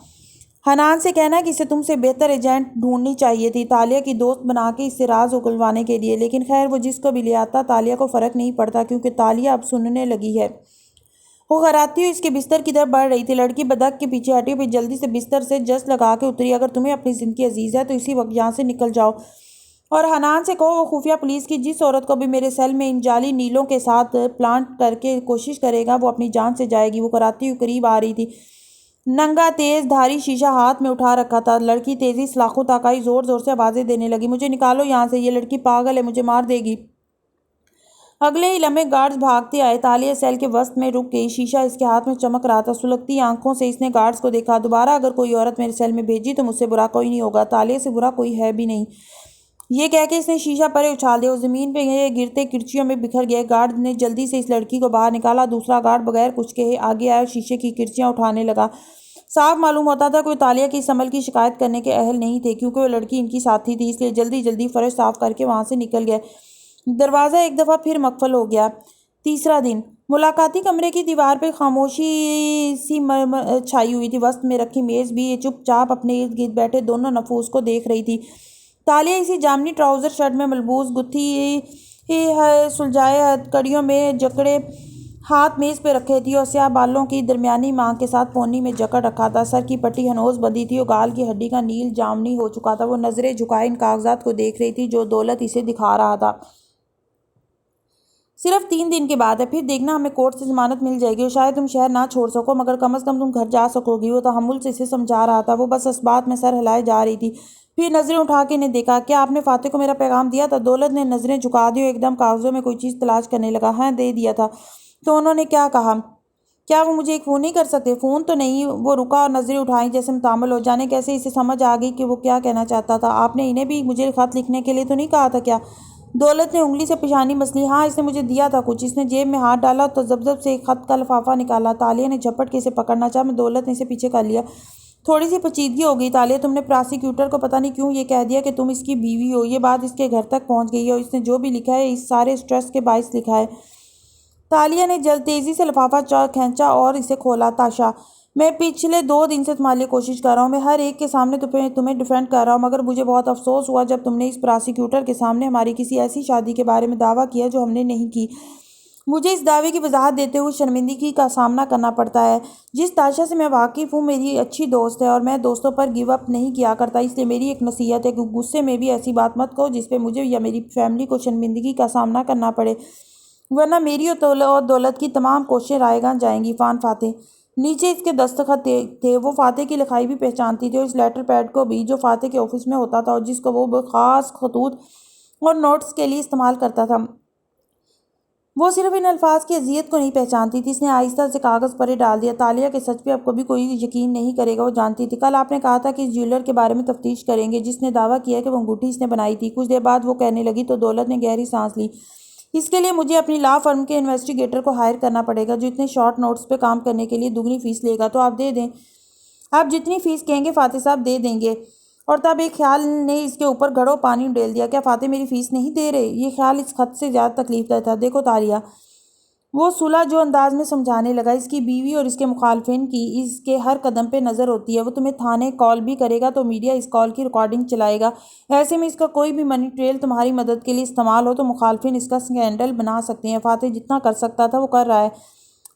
حنان سے کہنا کہ اسے تم سے بہتر ایجنٹ ڈھونڈنی چاہیے تھی، تالیہ کی دوست بنا کے اس سے راز اگلوانے کے لیے، لیکن خیر وہ جس کو بھی لے آتا تالیہ کو فرق نہیں پڑتا، کیونکہ تالیہ اب سننے لگی ہے۔ وہ غراتی ہوئی اس کے بستر کی طرف بڑھ رہی تھی۔ لڑکی بدک کے پیچھے ہٹی، پھر جلدی سے بستر سے جست لگا کے اتری۔ اگر تمہیں اپنی زندگی عزیز ہے تو اسی وقت یہاں سے نکل جاؤ، اور حنان سے کہو وہ خفیہ پولیس کی جس عورت کو بھی میرے سیل میں ان جعلی نیلوں کے ساتھ پلانٹ کر کے کوشش کرے گا وہ اپنی جان سے جائے گی۔ وہ کراتی ہوئی قریب آ رہی تھی، ننگا تیز دھاری شیشہ ہاتھ میں اٹھا رکھا تھا۔ لڑکی تیزی سلاخوں تک آئی، زور زور سے آوازیں دینے لگی، مجھے نکالو یہاں سے، یہ لڑکی پاگل ہے، مجھے مار دے گی۔ اگلے ہی لمحے گارڈز بھاگتے آئے۔ تالیہ سیل کے وسط میں رک گئی، شیشہ اس کے ہاتھ میں چمک رہا تھا۔ سلگتی آنکھوں سے اس نے گارڈز کو دیکھا۔ دوبارہ اگر کوئی عورت میرے سیل میں بھیجی تو مجھ سے برا کوئی نہیں ہوگا، تالیہ سے برا کوئی ہے بھی نہیں۔ یہ کہہ کے اس نے شیشہ پرے اچھال دیا، وہ زمین پہ گرتے کرچیوں میں بکھر گئے۔ گارڈ نے جلدی سے اس لڑکی کو باہر نکالا۔ دوسرا گارڈ بغیر کچھ کہے آگے آیا اور شیشے کی کرچیاں اٹھانے لگا۔ صاف معلوم ہوتا تھا کہ وہ تالیہ کی اس عمل کی شکایت کرنے کے اہل نہیں تھے، کیونکہ وہ لڑکی ان کی ساتھی تھی، اس لیے جلدی جلدی فرش صاف کر کے وہاں سے نکل گئے۔ دروازہ ایک دفعہ پھر مقفل ہو گیا۔ تیسرا دن۔ ملاقاتی کمرے کی دیوار پہ خاموشی سی چھائی ہوئی تھی، وسط میں رکھی میز بھی چپ چاپ اپنے ارد گرد بیٹھے دونوں نفوس کو دیکھ رہی تھی۔ تالیہ اسی جامنی ٹراؤزر شرٹ میں ملبوس، گتھی سلجھائے کڑیوں میں جکڑے ہاتھ میز پہ رکھے تھی اور سیاہ بالوں کی درمیانی مانگ کے ساتھ پونی میں جکڑ رکھا تھا۔ سر کی پٹی ہنوز بندھی تھی اور گال کی ہڈی کا نیل جامنی ہو چکا تھا۔ وہ نظریں جھکائے ان کاغذات کو دیکھ رہی تھی جو دولت اسے دکھا رہا تھا۔ صرف 3 دن کے بعد ہے، پھر دیکھنا ہمیں کورٹ سے ضمانت مل جائے گی اور شاید تم شہر نہ چھوڑ سکو، مگر کم از کم تم گھر جا سکو گی۔ وہ تحمل سے اسے سمجھا رہا تھا، وہ بس اس بات میں سر ہلائے جا رہی تھی۔ پھر نظریں اٹھا کے انہیں دیکھا۔ کیا آپ نے فاتح کو میرا پیغام دیا تھا؟ دولت نے نظریں جھکا دی اور ایک دم کاغذوں میں کوئی چیز تلاش کرنے لگا۔ ہاں دے دیا تھا۔ تو انہوں نے کیا کہا؟ کیا وہ مجھے ایک فون نہیں کر سکتے؟ فون تو نہیں۔ وہ رکا اور نظریں اٹھائیں جیسے متعامل ہو جانے، کیسے اسے سمجھ آ گئی کہ وہ کیا کہنا چاہتا تھا۔ آپ نے انہیں بھی مجھے خط لکھنے کے لیے تو نہیں کہا تھا کیا؟ دولت نے انگلی سے پیشانی مسلی۔ ہاں اس نے مجھے دیا تھا کچھ۔ اس نے جیب میں ہاتھ ڈالا تو زب سے ایک خط کا لفافہ نکالا۔ تالیہ نے جھپٹ کے اسے پکڑنا چاہا، دولت نے اسے پیچھے کر لیا۔ تھوڑی سی پیچیدگی ہو گئی تالیہ، تم نے پراسیکیوٹر کو پتہ نہیں کیوں یہ کہہ دیا کہ تم اس کی بیوی ہو۔ یہ بات اس کے گھر تک پہنچ گئی ہے اور اس نے جو بھی لکھا ہے اس سارے سٹریس کے باعث لکھا ہے۔ تالیہ نے تیزی سے لفافہ کھینچا اور اسے کھولا۔ تاشا، میں پچھلے 2 دن سے تمہارے لیے کوشش کر رہا ہوں، میں ہر ایک کے سامنے تمہیں ڈیفینڈ کر رہا ہوں، مگر مجھے بہت افسوس ہوا جب تم نے اس پراسیکیوٹر کے سامنے ہماری کسی ایسی شادی کے بارے میں دعویٰ کیا جو ہم نے نہیں کی۔ مجھے اس دعوے کی وضاحت دیتے ہوئے شرمندگی کا سامنا کرنا پڑتا ہے۔ جس تاشا سے میں واقف ہوں میری اچھی دوست ہے اور میں دوستوں پر گیو اپ نہیں کیا کرتا، اس لیے میری ایک نصیحت ہے کہ غصے میں بھی ایسی بات مت کہو جس پہ مجھے یا میری فیملی کو شرمندگی کا سامنا کرنا پڑے، ورنہ میری اور دولت کی تمام کوششیں رائے گاں جائیں گی۔ فاتح۔ نیچے اس کے دستخط تھے، وہ فاتح کی لکھائی بھی پہچانتی تھی اور اس لیٹر پیڈ کو بھی، جو فاتح کے آفس میں ہوتا تھا اور جس کو وہ خاص خطوط اور نوٹس کے لیے استعمال کرتا تھا۔ وہ صرف ان الفاظ کی اذیت کو نہیں پہچانتی تھی۔ اس نے آہستہ سے کاغذ پرے ڈال دیا۔ تالیہ کے سچ پہ اب کبھی کوئی یقین نہیں کرے گا، وہ جانتی تھی۔ کل آپ نے کہا تھا کہ اس جیولر کے بارے میں تفتیش کریں گے جس نے دعویٰ کیا کہ وہ انگوٹھی اس نے بنائی تھی۔ کچھ دیر بعد وہ کہنے لگی تو دولت نے گہری سانس لی، اس کے لیے مجھے اپنی لا فرم کے انویسٹیگیٹر کو ہائر کرنا پڑے گا جو اتنے شارٹ نوٹس پہ کام کرنے کے لیے دگنی فیس لے گا، تو آپ دے دیں۔ آپ جتنی فیس کہیں گے فاتح صاحب دے دیں گے۔ اور تب ایک خیال نے اس کے اوپر گھڑوں پانی ڈیل دیا، کیا فاتح میری فیس نہیں دے رہے؟ یہ خیال اس خط سے زیادہ تکلیف دہ تھا۔ دیکھو تالیہ، وہ صلح جو انداز میں سمجھانے لگا، اس کی بیوی اور اس کے مخالفین کی اس کے ہر قدم پہ نظر ہوتی ہے، وہ تمہیں تھانے کال بھی کرے گا تو میڈیا اس کال کی ریکارڈنگ چلائے گا، ایسے میں اس کا کوئی بھی منی ٹریل تمہاری مدد کے لیے استعمال ہو تو مخالفین اس کا سکینڈل بنا سکتے ہیں۔ فاتح جتنا کر سکتا تھا وہ کر رہا ہے،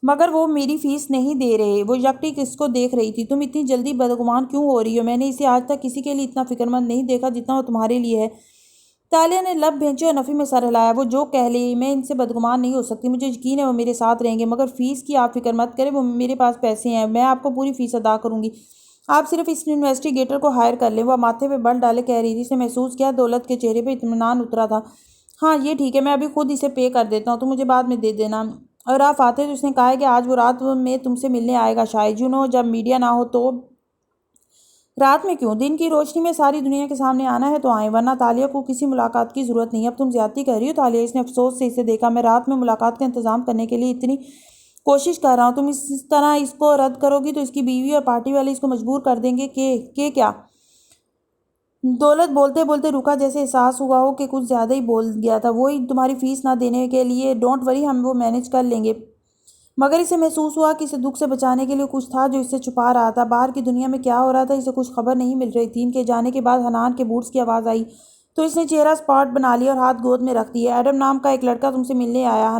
مگر وہ میری فیس نہیں دے رہے۔ وہ یکٹی اس کو دیکھ رہی تھی۔ تم اتنی جلدی بدگمان کیوں ہو رہی ہو؟ میں نے اسے آج تک کسی کے لیے اتنا فکرمند نہیں دیکھا جتنا وہ تمہارے لیے ہے۔ تالیہ نے لب بھینچے اور نفی میں سر ہلایا۔ وہ جو کہہ لے، میں ان سے بدگمان نہیں ہو سکتی، مجھے یقین ہے وہ میرے ساتھ رہیں گے، مگر فیس کی آپ فکر مت کریں، وہ میرے پاس پیسے ہیں، میں آپ کو پوری فیس ادا کروں گی، آپ صرف اس انویسٹیگیٹر کو ہائر کر لیں۔ وہ ماتھے پہ بل ڈالے کہہ رہی تھی۔ اس نے محسوس کیا دولت کے چہرے پہ اطمینان اترا تھا۔ ہاں یہ ٹھیک ہے، میں ابھی خود اسے پے کر دیتا ہوں، تم مجھے بعد میں دے دینا۔ اور آپ فاتح، تو اس نے کہا ہے کہ آج وہ رات میں تم سے ملنے آئے گا، شاید جب میڈیا نہ ہو تو۔ رات میں کیوں؟ دن کی روشنی میں ساری دنیا کے سامنے آنا ہے تو آئیں، ورنہ تالیہ کو کسی ملاقات کی ضرورت نہیں۔ اب تم زیادتی کر رہی ہو تالیہ، اس نے افسوس سے اسے دیکھا۔ میں رات میں ملاقات کا انتظام کرنے کے لیے اتنی کوشش کر رہا ہوں، تم اس طرح اس کو رد کرو گی تو اس کی بیوی اور پارٹی والے اس کو مجبور کر دیں گے کہ کیا؟ دولت بولتے بولتے رکا، جیسے احساس ہوا ہو کہ کچھ زیادہ ہی بول گیا تھا۔ وہی تمہاری فیس نہ دینے کے لیے، ڈونٹ وری، ہم وہ مینیج کر لیں گے۔ مگر اسے محسوس ہوا کہ اسے دکھ سے بچانے کے لیے کچھ تھا جو اس سے چھپا رہا تھا۔ باہر کی دنیا میں کیا ہو رہا تھا اسے کچھ خبر نہیں مل رہی تھی۔ ان کے جانے کے بعد حنان کے بوٹس کی آواز آئی تو اس نے چہرہ سپاٹ بنا لیا اور ہاتھ گود میں رکھ دیے۔ ایڈم نام کا ایک لڑکا تم سے ملنے آیا۔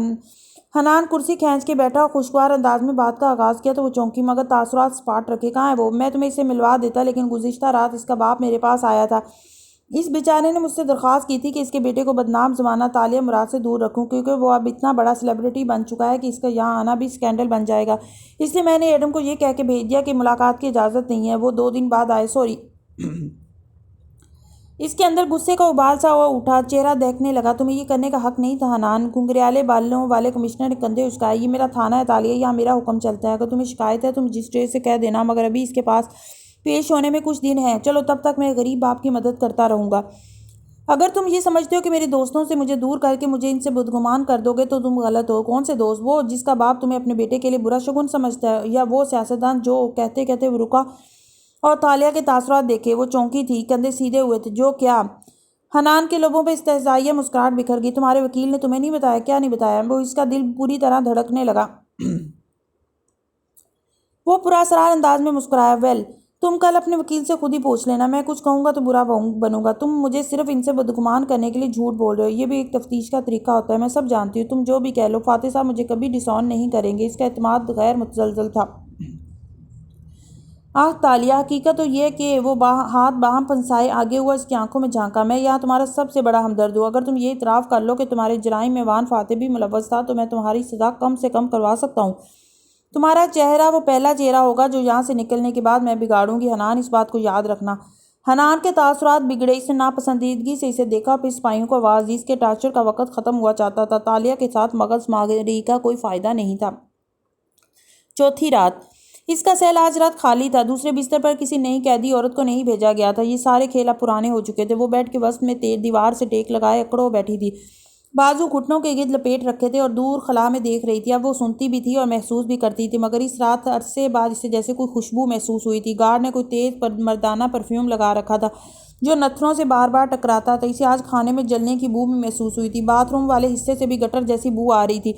حنان کرسی کھینچ کے بیٹھا اور خوشگوار انداز میں بات کا آغاز کیا تو وہ چونکی، مگر تاثرات سپاٹ رکھے۔ کہاں ہے وہ؟ میں تمہیں اسے ملوا دیتا، لیکن گزشتہ رات اس کا باپ میرے پاس آیا تھا۔ اس بیچارے نے مجھ سے درخواست کی تھی کہ اس کے بیٹے کو بدنام زمانہ تالیہ مراد سے دور رکھوں، کیونکہ وہ اب اتنا بڑا سیلیبریٹی بن چکا ہے کہ اس کا یہاں آنا بھی سکینڈل بن جائے گا۔ اس لیے میں نے ایڈم کو یہ کہہ کے بھیج دیا کہ ملاقات کی اجازت نہیں ہے۔ وہ 2 دن بعد آئے۔ سوری۔ اس کے اندر غصے کا ابال سا اٹھا، چہرہ دہکنے لگا۔ تمہیں یہ کرنے کا حق نہیں تھا حنان۔ گھنگریالے بالوں والے کمشنر نے کندھے اچکائے۔ یہ میرا تھانہ ہے تالیہ، یہاں میرا حکم چلتا ہے، اگر تمہیں شکایت ہے تو مجسٹریٹ سے کہہ دینا، مگر ابھی اس کے پاس پیش ہونے میں کچھ دن ہیں۔ چلو تب تک میں غریب باپ کی مدد کرتا رہوں گا۔ اگر تم یہ سمجھتے ہو کہ میرے دوستوں سے مجھے دور کر کے مجھے ان سے بدگمان کر دو گے تو تم غلط ہو۔ کون سے دوست؟ وہ جس کا باپ تمہیں اپنے بیٹے کے لیے برا شگون سمجھتا ہے، یا وہ سیاستدان جو… کہتے کہتے وہ رکا اور تالیہ کے تاثرات دیکھے۔ وہ چونکی تھی، کندھے سیدھے ہوئے تھے۔ جو کیا؟ حنان کے لبوں پہ استہزائیہ مسکراہٹ بکھر گئی۔ تمہارے وکیل نے تمہیں نہیں بتایا؟ کیا نہیں بتایا؟ وہ اس کا دل پوری طرح دھڑکنے لگا۔ وہ پراسرار انداز میں مسکرایا۔ ویل، تم کل اپنے وکیل سے خود ہی پوچھ لینا، میں کچھ کہوں گا تو برا بنوں گا۔ تم مجھے صرف ان سے بدگمان کرنے کے لیے جھوٹ بول رہے ہو، یہ بھی ایک تفتیش کا طریقہ ہوتا ہے، میں سب جانتی ہوں۔ تم جو بھی کہہ لو، فاتح صاحب مجھے کبھی ڈس آن نہیں کریں گے۔ اس کا اعتماد غیر متزلزل تھا۔ آہ تالیہ، حقیقت تو یہ کہ وہ ہاتھ باہم پھنسائے آگے ہوا، اس کی آنکھوں میں جھانکا۔ میں یہاں تمہارا سب سے بڑا ہمدرد ہوں۔ اگر تم یہ اعتراف کر لو کہ تمہارے جرائم میں وان فاتح بھی ملوث تھا تو میں تمہاری سزا کم سے کم کروا سکتا ہوں۔ تمہارا چہرہ وہ پہلا چہرہ ہوگا جو یہاں سے نکلنے کے بعد میں بگاڑوں گی حنان، اس بات کو یاد رکھنا۔ حنان کے تاثرات بگڑے۔ اس نے ناپسندیدگی سے اسے دیکھا، پھر سپاہیوں کو آواز دی۔ اس کے ٹارچر کا وقت ختم ہوا چاہتا تھا۔ تالیہ کے ساتھ مغز ماری کا کوئی فائدہ نہیں تھا۔ چوتھی رات۔ اس کا سیل آج رات خالی تھا۔ دوسرے بستر پر کسی نئی قیدی عورت کو نہیں بھیجا گیا تھا۔ یہ سارے کھیل اب پرانے ہو چکے تھے۔ وہ بیڈ کے وسط میں دیوار سے ٹیک لگائے اکڑو بیٹھی تھی، بازو گھٹنوں کے گرد لپیٹ رکھے تھے اور دور خلا میں دیکھ رہی تھی۔ اب وہ سنتی بھی تھی اور محسوس بھی کرتی تھی، مگر اس رات عرصے بعد اسے جیسے کوئی خوشبو محسوس ہوئی تھی۔ گارڈ نے کوئی تیز مردانہ پرفیوم لگا رکھا تھا جو نتھروں سے بار بار ٹکراتا تھا۔ اسے آج کھانے میں جلنے کی بو بھی محسوس ہوئی تھی۔ باتھ روم والے حصے سے بھی گٹر جیسی بو آ رہی تھی،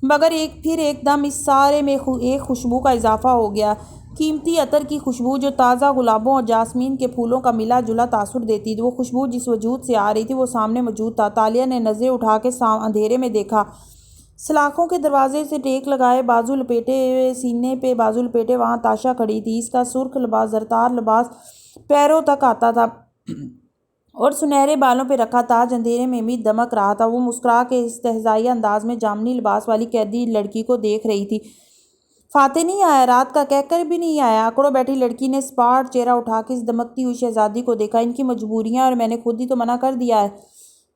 مگر پھر ایک دم اس سارے میں ایک خوشبو کا اضافہ ہو گیا، قیمتی عطر کی خوشبو جو تازہ گلابوں اور جاسمین کے پھولوں کا ملا جلا تاثر دیتی تھی۔ وہ خوشبو جس وجود سے آ رہی تھی وہ سامنے موجود تھا۔ تالیہ نے نظریں اٹھا کے اندھیرے میں دیکھا۔ سلاخوں کے دروازے سے ٹیک لگائے، بازو لپیٹے، سینے پہ بازو لپیٹے وہاں تاشا کھڑی تھی۔ اس کا سرخ لباس، زرتار لباس پیروں تک آتا تھا اور سنہرے بالوں پہ رکھا تاج اندھیرے میں بھی دمک رہا تھا۔ وہ مسکرا کے استہزائیہ انداز میں جامنی لباس والی قیدی لڑکی کو دیکھ رہی تھی۔ فاتح نہیں آیا؟ رات کا کہہ کر بھی نہیں آیا؟ اکڑو بیٹھی لڑکی نے سپاٹ چہرہ اٹھا کے اس دمکتی ہوئی شہزادی کو دیکھا۔ ان کی مجبوریاں، اور میں نے خود ہی تو منع کر دیا ہے۔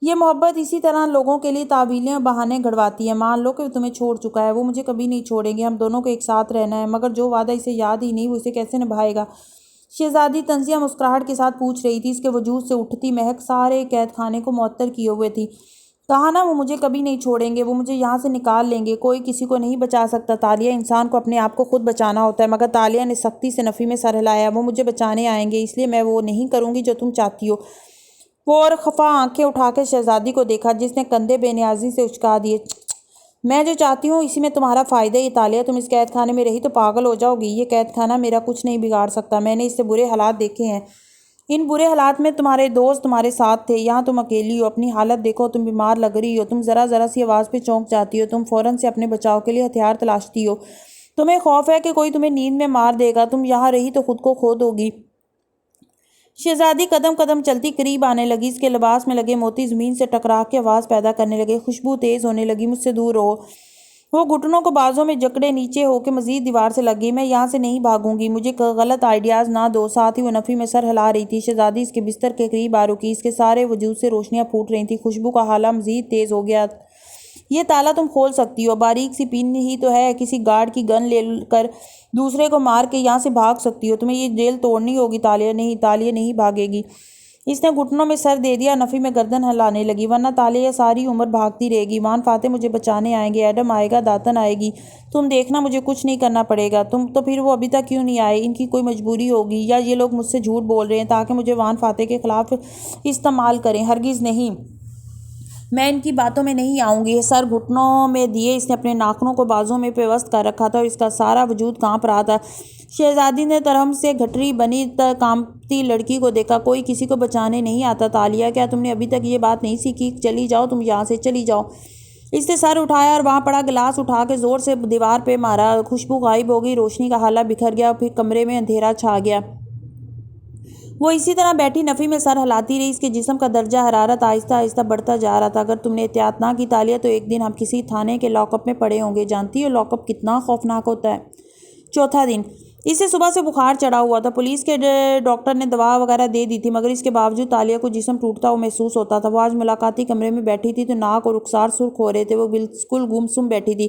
یہ محبت اسی طرح لوگوں کے لیے تعویلیں اور بہانے گھڑواتی ہے۔ مان لو کہ وہ تمہیں چھوڑ چکا ہے، وہ مجھے کبھی نہیں چھوڑیں گے، ہم دونوں کو ایک ساتھ رہنا ہے، مگر جو وعدہ اسے یاد ہی نہیں، وہ اسے کیسے نبھائے گا؟ شہزادی طنزیہ مسکراہٹ کے ساتھ پوچھ رہی تھی۔ اس کے وجود سے اٹھتی مہک سارے قید خانے کو معطر کیے ہوئے تھی۔ کہا نا وہ مجھے کبھی نہیں چھوڑیں گے، وہ مجھے یہاں سے نکال لیں گے، کوئی کسی کو نہیں بچا سکتا تالیہ، انسان کو اپنے آپ کو خود بچانا ہوتا ہے۔ مگر تالیہ نے سختی سے نفی میں سر ہلایا۔ وہ مجھے بچانے آئیں گے، اس لیے میں وہ نہیں کروں گی جو تم چاہتی ہو۔ وہ اور خفا آنکھیں اٹھا کے شہزادی کو دیکھا، جس نے کندھے بے نیازی سے اچکا دیے۔ میں جو چاہتی ہوں اسی میں تمہارا فائدہ ہی تالیہ، تم اس قید خانے میں رہی تو پاگل ہو جاؤ گی۔ یہ قید خانہ میرا کچھ نہیں بگاڑ سکتا، میں نے اس سے برے حالات دیکھے ہیں۔ ان برے حالات میں تمہارے دوست تمہارے ساتھ تھے، یہاں تم اکیلی ہو۔ اپنی حالت دیکھو، تم بیمار لگ رہی ہو، تم ذرا سی آواز پہ چونک جاتی ہو، تم فوراً سے اپنے بچاؤ کے لیے ہتھیار تلاشتی ہو۔ تمہیں خوف ہے کہ کوئی تمہیں نیند میں مار دے گا، تم یہاں رہی تو خود کو کھو دو گی۔ شہزادی قدم قدم چلتی قریب آنے لگی، اس کے لباس میں لگے موتی زمین سے ٹکرا کے آواز پیدا کرنے لگے، خوشبو تیز ہونے لگی، مجھ سے دور رہو۔ وہ گھٹنوں کو بازوں میں جکڑے نیچے ہو کے مزید دیوار سے لگ گئی۔ میں یہاں سے نہیں بھاگوں گی، مجھے غلط آئیڈیاز نہ دو۔ ساتھ ہی وہ نفی میں سر ہلا رہی تھی۔ شہزادی اس کے بستر کے قریب آ رکی، اس کے سارے وجود سے روشنیاں پھوٹ رہی تھیں، خوشبو کا حالہ مزید تیز ہو گیا۔ یہ تالا تم کھول سکتی ہو، باریک سی پن ہی تو ہے، کسی گارڈ کی گن لے کر دوسرے کو مار کے یہاں سے بھاگ سکتی ہو۔ تمہیں یہ جیل توڑنی ہوگی تالیہ، نہیں بھاگے گی۔ اس نے گھٹنوں میں سر دے دیا، نفی میں گردن ہلانے لگی، ورنہ تالیہ ساری عمر بھاگتی رہے گی۔ وان فاتح مجھے بچانے آئیں گے، ایڈم آئے گا، داتن آئے گی، تم دیکھنا مجھے کچھ نہیں کرنا پڑے گا۔ تو پھر وہ ابھی تک کیوں نہیں آئے؟ ان کی کوئی مجبوری ہوگی، یا یہ لوگ مجھ سے جھوٹ بول رہے ہیں تاکہ مجھے وان فاتح کے خلاف استعمال کریں۔ ہرگز نہیں، میں ان کی باتوں میں نہیں آؤں گی۔ سر گھٹنوں میں دیے اس نے اپنے ناخنوں کو بازوں میں پیوست کر رکھا تھا اور اس کا سارا وجود کانپ رہا تھا۔ شہزادی نے ترہم سے گھٹری بنی کانپتی لڑکی کو دیکھا۔ کوئی کسی کو بچانے نہیں آتا تالیہ، کیا تم نے ابھی تک یہ بات نہیں سیکھی؟ چلی جاؤ، تم یہاں سے چلی جاؤ۔ اس نے سر اٹھایا اور وہاں پڑا گلاس اٹھا کے زور سے دیوار پہ مارا۔ خوشبو غائب ہو گئی، روشنی کا حالہ بکھر گیا اور پھر کمرے میں اندھیرا چھا گیا۔ وہ اسی طرح بیٹھی نفی میں سر ہلاتی رہی، اس کے جسم کا درجہ حرارت آہستہ آہستہ بڑھتا جا رہا تھا۔ اگر تم نے احتیاط نہ کی تالیہ تو ایک دن ہم کسی تھانے کے لاک اپ میں پڑے ہوں گے۔ جانتی ہو لاک اپ کتنا خوفناک ہوتا ہے؟ چوتھا دن، اسے صبح سے بخار چڑھا ہوا تھا۔ پولیس کے ڈاکٹر نے دوا وغیرہ دے دی تھی، مگر اس کے باوجود تالیہ کو جسم ٹوٹتا ہوا محسوس ہوتا تھا۔ وہ آج ملاقاتی کمرے میں بیٹھی تھی تو ناک اور رخسار سرخ ہو رہے تھے، وہ بالکل گم سم بیٹھی تھی۔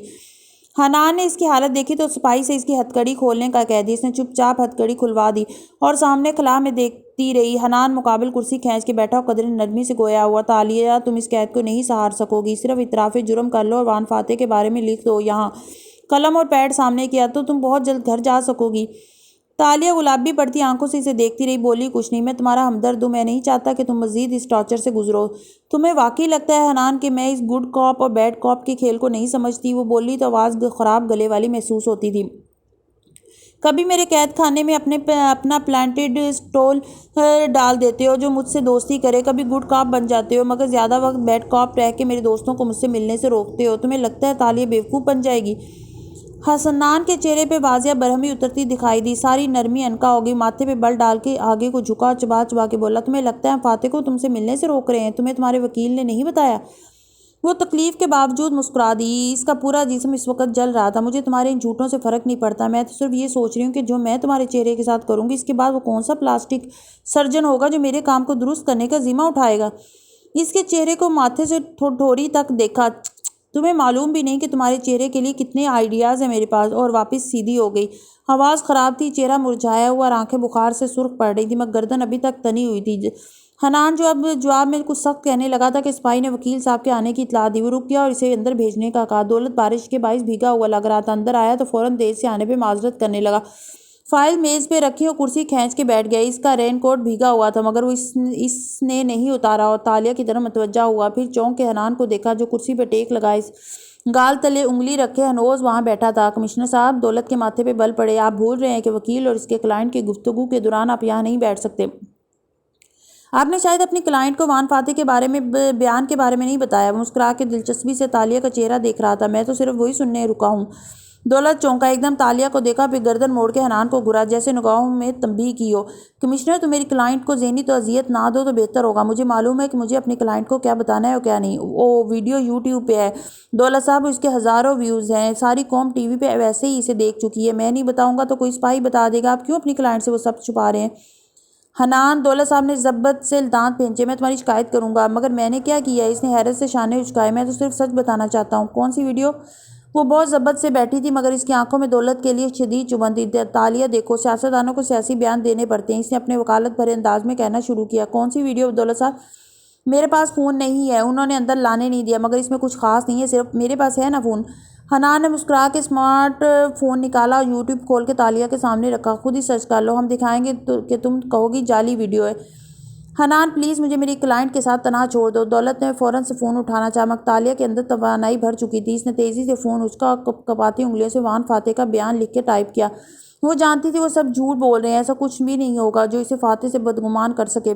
حنان نے اس کی حالت دیکھی تو سپاہی سے اس کی ہتھکڑی کھولنے کا کہہ دیا۔ اس نے چپ چاپ ہتھکڑی کھلوا دی اور سامنے خلا میں دیکھتی رہی۔ حنان مقابل کرسی کھینچ کے بیٹھا اور قدرے نرمی سے گویا ہوا، تالیہ تم اس قید کو نہیں سہار سکو گی، صرف اعتراف جرم کر لو اور وان فاتح کے بارے میں لکھ دو۔ یہاں قلم اور پیڈ سامنے کیا تو تم بہت جلد گھر جا سکو گی۔ تالیہ گلابی پڑتی آنکھوں سے اسے دیکھتی رہی، بولی کچھ نہیں۔ میں تمہارا ہمدرد ہوں، میں نہیں چاہتا کہ تم مزید اس ٹارچر سے گزرو۔ تمہیں واقعی لگتا ہے حنان کہ میں اس گڈ کاپ اور بیڈ کاپ کے کھیل کو نہیں سمجھتی؟ وہ بولی تو آواز خراب گلے والی محسوس ہوتی تھی۔ کبھی میرے قید خانے میں اپنا پلانٹڈ اسٹول ڈال دیتے ہو جو مجھ سے دوستی کرے، کبھی گڈ کاپ بن جاتے ہو، مگر زیادہ وقت بیڈ کاپ رہ کے میرے دوستوں کو مجھ سے ملنے سے روکتے ہو۔ تمہیں لگتا ہے تالیہ بیوقوف بن جائے گی؟ حنان کے چہرے پہ واضح برہمی اترتی دکھائی دی، ساری نرمی عنقا ہو گئی، ماتھے پہ بل ڈال کے آگے کو جھکا، چبا چبا کے بولا، تمہیں لگتا ہے فاتح کو تم سے ملنے سے روک رہے ہیں؟ تمہیں تمہارے وکیل نے نہیں بتایا؟ وہ تکلیف کے باوجود مسکرا دی، اس کا پورا جسم اس وقت جل رہا تھا۔ مجھے تمہارے ان جھوٹوں سے فرق نہیں پڑتا، میں تو صرف یہ سوچ رہی ہوں کہ جو میں تمہارے چہرے کے ساتھ کروں گی، اس کے بعد وہ کون سا پلاسٹک سرجن ہوگا جو میرے کام کو درست کرنے کا ذمہ اٹھائے گا؟ اس کے چہرے کو ماتھے سے ٹھوڑی تک دیکھا۔ تمہیں معلوم بھی نہیں کہ تمہارے چہرے کے لیے کتنے آئیڈیاز ہیں میرے پاس۔ اور واپس سیدھی ہو گئی۔ آواز خراب تھی، چہرہ مرجھایا ہوا اور آنکھیں بخار سے سرخ پڑ رہی تھی، مگر گردن ابھی تک تنی ہوئی تھی۔ حنان جو اب جواب میں کچھ سخت کہنے لگا تھا کہ سپاہی نے وکیل صاحب کے آنے کی اطلاع دی۔ وہ رک گیا اور اسے اندر بھیجنے کا کہا۔ دولت بارش کے باعث بھیگا ہوا لگ رہا تھا، اندر آیا تو فوراً دیر سے آنے پہ معذرت کرنے لگا۔ فائل میز پہ رکھی اور کرسی کھینچ کے بیٹھ گیا۔ اس کا رین کوٹ بھیگا ہوا تھا مگر وہ اس نے نہیں اتارا اور تالیہ کی طرف متوجہ ہوا، پھر چونک کے حنان کو دیکھا جو کرسی پہ ٹیک لگائے گال تلے انگلی رکھے ہنوز وہاں بیٹھا تھا۔ کمشنر صاحب، دولت کے ماتھے پہ بل پڑے، آپ بھول رہے ہیں کہ وکیل اور اس کے کلائنٹ کی گفتگو کے دوران آپ یہاں نہیں بیٹھ سکتے۔ آپ نے شاید اپنی کلائنٹ کو وان فاتح کے بارے میں بیان کے بارے میں نہیں بتایا۔ وہ مسکرا کے دلچسپی سے تالیہ کا چہرہ دیکھ رہا تھا۔ میں تو صرف وہی سننے رکا ہوں۔ دولت چونکا، ایک دم تالیہ کو دیکھا، پھر گردن موڑ کے حنان کو گھورا، جیسے نگاہوں میں تنبیہ کی ہو۔ کمشنر، تم میری کلائنٹ کو ذہنی اذیت نہ دو تو بہتر ہوگا۔ مجھے معلوم ہے کہ مجھے اپنی کلائنٹ کو کیا بتانا ہے اور کیا نہیں۔ وہ ویڈیو یوٹیوب پہ ہے دولت صاحب، اس کے ہزاروں ویوز ہیں، ساری قوم ٹی وی پہ ویسے ہی اسے دیکھ چکی ہے۔ میں نہیں بتاؤں گا تو کوئی سپاہی بتا دے گا۔ آپ کیوں اپنی کلائنٹ سے وہ سب چھپا رہے ہیں؟ حنان، دولت صاحب نے ضبط سے دانت بھینچے، میں تمہاری شکایت کروں گا۔ مگر میں نے کیا کیا؟ اس نے حیرت سے شانے اچکائے۔ میں تو صرف سچ بتانا چاہتا ہوں۔ کون سی ویڈیو؟ وہ بہت ضبط سے بیٹھی تھی مگر اس کی آنکھوں میں دولت کے لیے شدید چبھن تھی۔ تالیہ دیکھو، سیاستدانوں کو سیاسی بیان دینے پڑتے ہیں، اس نے اپنے وکالت بھرے انداز میں کہنا شروع کیا۔ کون سی ویڈیو دولت صاحب؟ میرے پاس فون نہیں ہے، انہوں نے اندر لانے نہیں دیا، مگر اس میں کچھ خاص نہیں ہے، صرف میرے پاس ہے نا فون۔ حنان نے مسکرا کے اسمارٹ فون نکالا اور یوٹیوب کھول کے تالیہ کے سامنے رکھا۔ خود ہی سرچ کر لو، ہم دکھائیں گے کہ تم کہو گی جعلی ویڈیو ہے۔ حنان پلیز مجھے میری کلائنٹ کے ساتھ تنہا چھوڑ دو۔ دولت نے فوراً سے فون اٹھانا چاہا مگر تالیہ کے اندر توانائی بھر چکی تھی۔ اس نے تیزی سے فون اچکا اور کپاتی انگلیوں سے وان فاتح کا بیان لکھ کے ٹائپ کیا۔ وہ جانتی تھی وہ سب جھوٹ بول رہے ہیں، ایسا کچھ بھی نہیں ہوگا جو اسے فاتح سے بدگمان کر سکے۔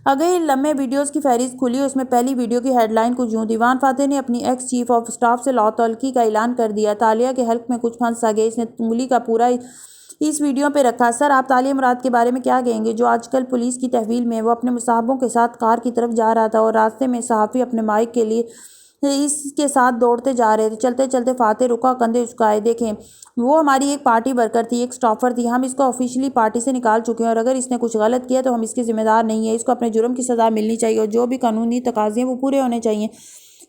اگلے لمحے ویڈیوز کی فہرست کھلی اور اس میں پہلی ویڈیو کی ہیڈ لائن کچھ یوں تھی: وان فاتح نے اپنی ایکس چیف آف سٹاف سے تعلقی کا اعلان کر دیا۔ تالیہ کے حلق میں کچھ پھنس سا گیا۔ اس نے انگلی کا پورا اس ویڈیو پہ رکھا۔ سر آپ تالیہ مراد کے بارے میں کیا کہیں گے جو آج کل پولیس کی تحویل میں ہے؟ وہ اپنے مصاحبوں کے ساتھ کار کی طرف جا رہا تھا اور راستے میں صحافی اپنے مائک کے لیے اس کے ساتھ دوڑتے جا رہے تھے۔ چلتے چلتے فاتح رکا، کندھے جھکائے۔ دیکھیں وہ ہماری ایک پارٹی ورکر تھی، ایک سٹافر تھی، ہم اس کو آفیشلی پارٹی سے نکال چکے ہیں اور اگر اس نے کچھ غلط کیا تو ہم اس کے ذمہ دار نہیں ہیں۔ اس کو اپنے جرم کی سزا ملنی چاہیے اور جو بھی قانونی تقاضے ہیں وہ پورے ہونے چاہیے۔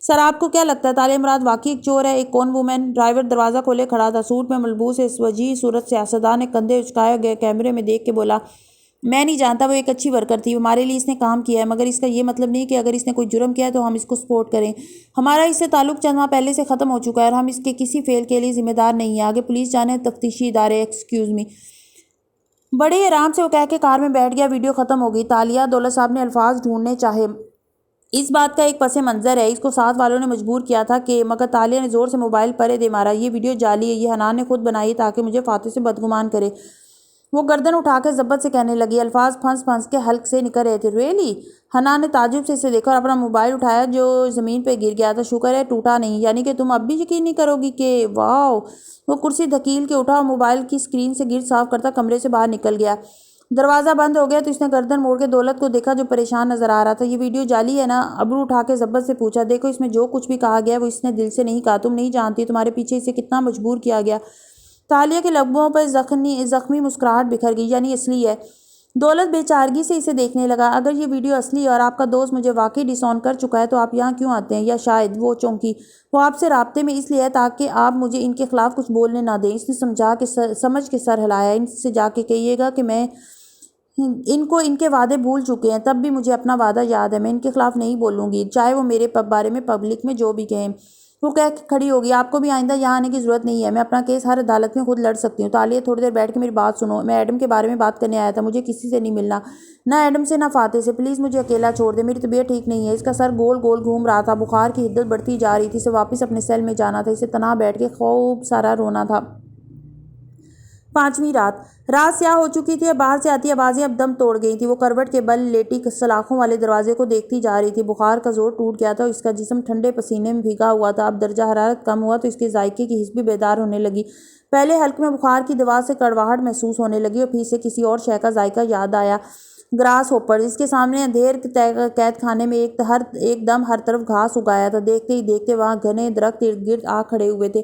سر آپ کو کیا لگتا ہے تالیہ مراد واقعی ایک چور ہے؟ ایک کون وومن ڈرائیور دروازہ کھولے کھڑا تھا، سوٹ میں ملبوس اس وجیح صورت سیاستدان نے کندھے اچکائے گئے کیمرے میں دیکھ کے بولا، میں نہیں جانتا، وہ ایک اچھی ورکر تھی، ہمارے لیے اس نے کام کیا ہے، مگر اس کا یہ مطلب نہیں کہ اگر اس نے کوئی جرم کیا ہے تو ہم اس کو سپورٹ کریں۔ ہمارا اس سے تعلق چند ماہ پہلے سے ختم ہو چکا ہے اور ہم اس کے کسی فعل کے لیے ذمہ دار نہیں ہیں۔ آگے پولیس جانے تفتیشی ادارے۔ Excuse me. بڑے آرام سے وہ کہہ کے کار میں بیٹھ گیا۔ ویڈیو ختم ہو گئی۔ تالیہ دولت صاحب نے الفاظ ڈھونڈنے چاہے۔ اس بات کا ایک پس منظر ہے، اس کو ساتھ والوں نے مجبور کیا تھا کہ، مگر تالیہ نے زور سے موبائل پرے دے مارا، یہ ویڈیو جعلی ہے، یہ حنان نے خود بنائی ہے تاکہ مجھے فاتح سے بدگمان کرے۔ وہ گردن اٹھا کے ضبط سے کہنے لگی، الفاظ پھنس پھنس کے حلق سے نکل رہے تھے۔ ریئلی؟ حنان نے تعجب سے اسے دیکھا اور اپنا موبائل اٹھایا جو زمین پہ گر گیا تھا۔ شکر ہے ٹوٹا نہیں، یعنی کہ تم اب بھی یقین نہیں کرو گی کہ واو۔ وہ کرسی دھکیل کے اٹھا اور موبائل کی اسکرین سے گرد صاف کرتا کمرے سے باہر نکل گیا۔ دروازہ بند ہو گیا تو اس نے گردن موڑ کے دولت کو دیکھا جو پریشان نظر آ رہا تھا۔ یہ ویڈیو جعلی ہے نا؟ ابرو اٹھا کے ضبط سے پوچھا۔ دیکھو اس میں جو کچھ بھی کہا گیا وہ اس نے دل سے نہیں کہا، تم نہیں جانتی تمہارے پیچھے اسے کتنا مجبور کیا گیا۔ تالیہ کے لبوں پر زخمی مسکراہٹ بکھر گئی، یعنی اصلی ہے؟ دولت بے چارگی سے اسے دیکھنے لگا۔ اگر یہ ویڈیو اصلی ہے اور آپ کا دوست مجھے واقعی ڈس آن کر چکا ہے تو آپ یہاں کیوں آتے ہیں؟ یا شاید وہ چونکی وہ آپ سے رابطے میں اس لیے ہے تاکہ آپ مجھے ان کے خلاف کچھ بولنے نہ دیں۔ اس نے سمجھ کے سر ہلایا۔ ان سے جا کے کہیے گا کہ میں ان کو ان کے وعدے بھول چکے ہیں، تب بھی مجھے اپنا وعدہ یاد ہے، میں ان کے خلاف نہیں بولوں گی چاہے وہ میرے بارے میں پبلک میں جو بھی کہیں۔ وہ کہہ کے کھڑی ہوگی، آپ کو بھی آئندہ یہاں آنے کی ضرورت نہیں ہے، میں اپنا کیس ہر عدالت میں خود لڑ سکتی ہوں۔ تالیہ تھوڑی دیر بیٹھ کے میری بات سنو، میں ایڈم کے بارے میں بات کرنے آیا تھا، مجھے کسی سے نہیں ملنا، نہ ایڈم سے نہ فاتح سے، پلیز مجھے اکیلا چھوڑ دے، میری طبیعت ٹھیک نہیں ہے۔ اس کا سر گول گول گھوم رہا تھا، بخار کی حدت بڑھتی جا رہی تھی، اسے واپس اپنے سیل میں جانا تھا، اسے تنہا بیٹھ کے خوب سارا رونا تھا۔ 5ویں رات۔ رات سیاہ ہو چکی تھی اور باہر سے آتی آوازیں اب دم توڑ گئی تھیں۔ وہ کروٹ کے بل لیٹی سلاخوں والے دروازے کو دیکھتی جا رہی تھی۔ بخار کا زور ٹوٹ گیا تھا اور اس کا جسم ٹھنڈے پسینے میں بھیگا ہوا تھا۔ اب درجہ حرارت کم ہوا تو اس کے ذائقے کی حس بھی بیدار ہونے لگی۔ پہلے حلق میں بخار کی دوا سے کڑواہٹ محسوس ہونے لگی اور پھر سے کسی اور شے کا ذائقہ یاد آیا، گراس ہوپر۔ اس کے سامنے اندھیر قید خانے میں ایک دم ہر طرف گھاس اگایا تھا۔ دیکھتے ہی دیکھتے وہاں گھنے درخت ارد گرد آ کھڑے ہوئے تھے۔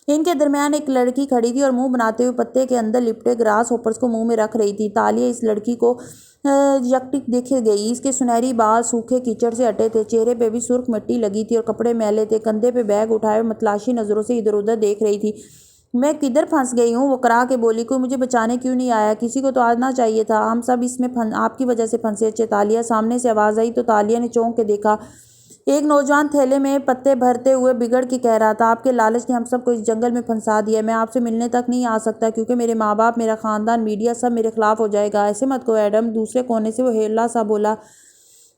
ان کے درمیان ایک لڑکی کھڑی تھی اور منہ بناتے ہوئے پتے کے اندر لپٹے گراس ہوپرز کو منہ میں رکھ رہی تھی۔ تالیہ اس لڑکی کو یکٹک دیکھ گئی۔ اس کے سنہری بال سوکھے کیچڑ سے اٹے تھے، چہرے پہ بھی سرخ مٹی لگی تھی اور کپڑے میلے تھے۔ کندھے پہ بیگ اٹھائے متلاشی نظروں سے ادھر ادھر دیکھ رہی تھی۔ میں کدھر پھنس گئی ہوں؟ وہ کرا کے بولی، کوئی مجھے بچانے کیوں نہیں آیا؟ کسی کو تو آنا چاہیے تھا، ہم سب اس میں آپ کی وجہ سے پھنسے۔ اچھے تالیہ، سامنے سے آواز آئی تو تالیہ نے چونک کے دیکھا۔ ایک نوجوان تھیلے میں پتے بھرتے ہوئے بگڑ کے کہہ رہا تھا، آپ کے لالچ نے ہم سب کو اس جنگل میں پھنسا دیا ہے، میں آپ سے ملنے تک نہیں آ سکتا کیونکہ میرے ماں باپ، میرا خاندان، میڈیا سب میرے خلاف ہو جائے گا۔ ایسے مت کہو ایڈم، دوسرے کونے سے وہ ہیلا سا بولا۔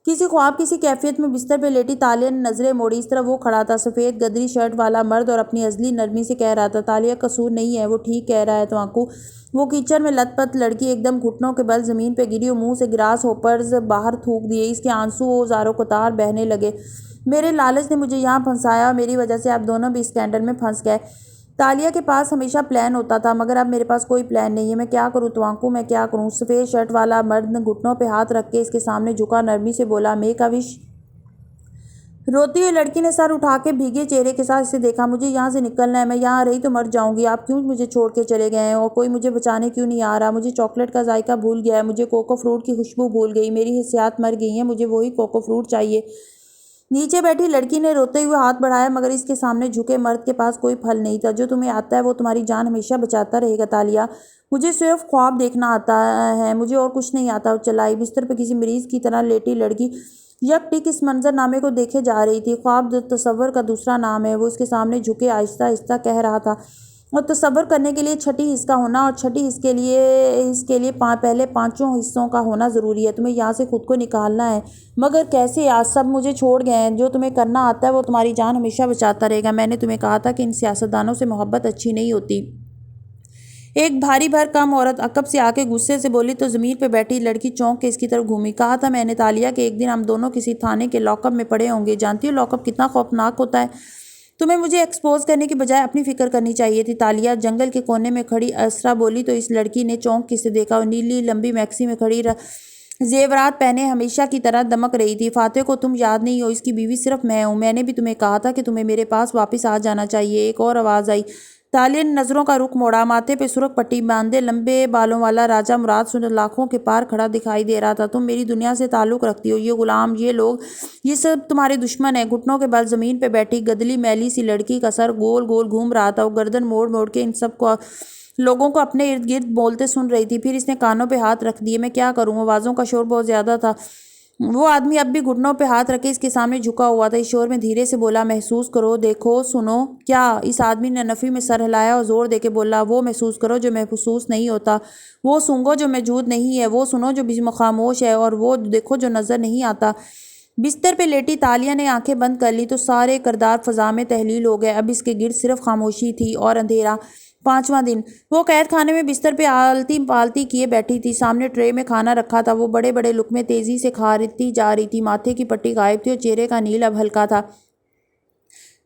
کسی خواب کسی کیفیت میں بستر پہ لیٹی تالیہ نے نظریں موڑی۔ اس طرف وہ کھڑا تھا، سفید گدری شرٹ والا مرد، اور اپنی ازلی نرمی سے کہہ رہا تھا، تالیہ کا قصور نہیں ہے، وہ ٹھیک کہہ رہا ہے توانکو۔ وہ کیچڑ میں لت پت لڑکی ایک دم گھٹنوں کے بل زمین پہ گری اور منہ سے گراس ہوپرز باہر تھوک دیے۔ اس کے آنسو زاروں قطار بہنے لگے۔ میرے لالچ نے مجھے یہاں پھنسایا اور میری وجہ سے آپ دونوں بھی اسکینڈل میں پھنس گئے۔ تالیہ کے پاس ہمیشہ پلان ہوتا تھا مگر اب میرے پاس کوئی پلان نہیں ہے، میں کیا کروں توانکو، میں کیا کروں؟ سفید شرٹ والا مرد گھٹنوں پہ ہاتھ رکھ کے اس کے سامنے جھکا، نرمی سے بولا، میک اے وش۔ روتی ہوئی لڑکی نے سر اٹھا کے بھیگے چہرے کے ساتھ اسے دیکھا۔ مجھے یہاں سے نکلنا ہے، میں یہاں رہی تو مر جاؤں گی، آپ کیوں مجھے چھوڑ کے چلے گئے ہیں اور کوئی مجھے بچانے کیوں نہیں آ رہا؟ مجھے چاکلیٹ کا ذائقہ بھول گیا ہے، مجھے کوکو فروٹ کی خوشبو بھول گئی، میری حسیات مر گئی ہیں، مجھے وہی کوکو فروٹ چاہیے۔ نیچے بیٹھی لڑکی نے روتے ہوئے ہاتھ بڑھایا مگر اس کے سامنے جھکے مرد کے پاس کوئی پھل نہیں تھا۔ جو تمہیں آتا ہے وہ تمہاری جان ہمیشہ بچاتا رہے گا تالیہ، مجھے صرف خواب دیکھنا آتا ہے، مجھے اور کچھ نہیں آتا۔ چلائی بستر پہ کسی مریض کی طرح لیٹی لڑکی یک ٹک اس منظر نامے کو دیکھے جا رہی تھی۔ خواب تصور کا دوسرا نام ہے، وہ اس کے سامنے جھکے آہستہ آہستہ کہہ رہا تھا، اور تصور کرنے کے لیے چھٹی حص کا ہونا اور چھٹی حص کے لیے پہلے پانچوں حصوں کا ہونا ضروری ہے۔ تمہیں یہاں سے خود کو نکالنا ہے، مگر کیسے؟ آج سب مجھے چھوڑ گئے ہیں۔ جو تمہیں کرنا آتا ہے وہ تمہاری جان ہمیشہ بچاتا رہے گا۔ میں نے تمہیں کہا تھا کہ ان سیاستدانوں سے محبت اچھی نہیں ہوتی۔ ایک بھاری بھرکم عورت عقب سے آ کے غصے سے بولی تو زمین پہ بیٹھی لڑکی چونک کے اس کی طرف گھومی۔ کہا تھا میں نے تالیہ کہ ایک دن ہم دونوں کسی تھانے کے لاک اپ میں پڑے ہوں گے۔ جانتی ہو لاک اپ کتنا خوفناک ہوتا ہے؟ تمہیں مجھے ایکسپوز کرنے کی بجائے اپنی فکر کرنی چاہیے تھی۔ تالیہ جنگل کے کونے میں کھڑی اسرا بولی تو اس لڑکی نے چونک کے اسے دیکھا۔ وہ نیلی لمبی میکسی میں کھڑی زیورات پہنے ہمیشہ کی طرح دمک رہی تھی۔ فاتح کو تم یاد نہیں ہو، اس کی بیوی صرف میں ہوں۔ میں نے بھی تمہیں کہا تھا کہ تمہیں میرے پاس واپس آ جانا چاہیے۔ ایک اور آواز آئی۔ تالیہ نے نظروں کا رخ موڑا۔ ماتھے پہ سرخ پٹی باندھے لمبے بالوں والا راجہ مراد سلاخوں کے پار کھڑا دکھائی دے رہا تھا۔ تم میری دنیا سے تعلق رکھتی ہو۔ یہ غلام، یہ لوگ، یہ سب تمہارے دشمن ہیں۔ گھٹنوں کے بل زمین پہ بیٹھی گدلی میلی سی لڑکی کا سر گول گول گھوم رہا تھا۔ وہ گردن موڑ موڑ کے ان سب لوگوں کو اپنے ارد گرد بولتے سن رہی تھی۔ پھر اس نے کانوں پہ ہاتھ رکھ دیے۔ میں کیا کروں؟ آوازوں کا شور بہت زیادہ تھا۔ وہ آدمی اب بھی گھٹنوں پہ ہاتھ رکھے اس کے سامنے جھکا ہوا تھا۔ اس شور میں دھیرے سے بولا، محسوس کرو، دیکھو، سنو۔ کیا؟ اس آدمی نے نفی میں سر ہلایا اور زور دے کے بولا، وہ محسوس کرو جو محسوس نہیں ہوتا، وہ سونگھو جو موجود نہیں ہے، وہ سنو جو خاموش ہے، اور وہ دیکھو جو نظر نہیں آتا۔ بستر پہ لیٹی تالیہ نے آنکھیں بند کر لی تو سارے کردار فضا میں تحلیل ہو گئے۔ اب اس کے گرد صرف خاموشی تھی اور اندھیرا۔ 5واں دن۔ وہ قید خانے میں بستر پہ آلتی پالتی کیے بیٹھی تھی۔ سامنے ٹرے میں کھانا رکھا تھا۔ وہ بڑے بڑے لقمے تیزی سے کھاتی جا رہی تھی۔ ماتھے کی پٹی غائب تھی اور چہرے کا نیل اب ہلکا تھا۔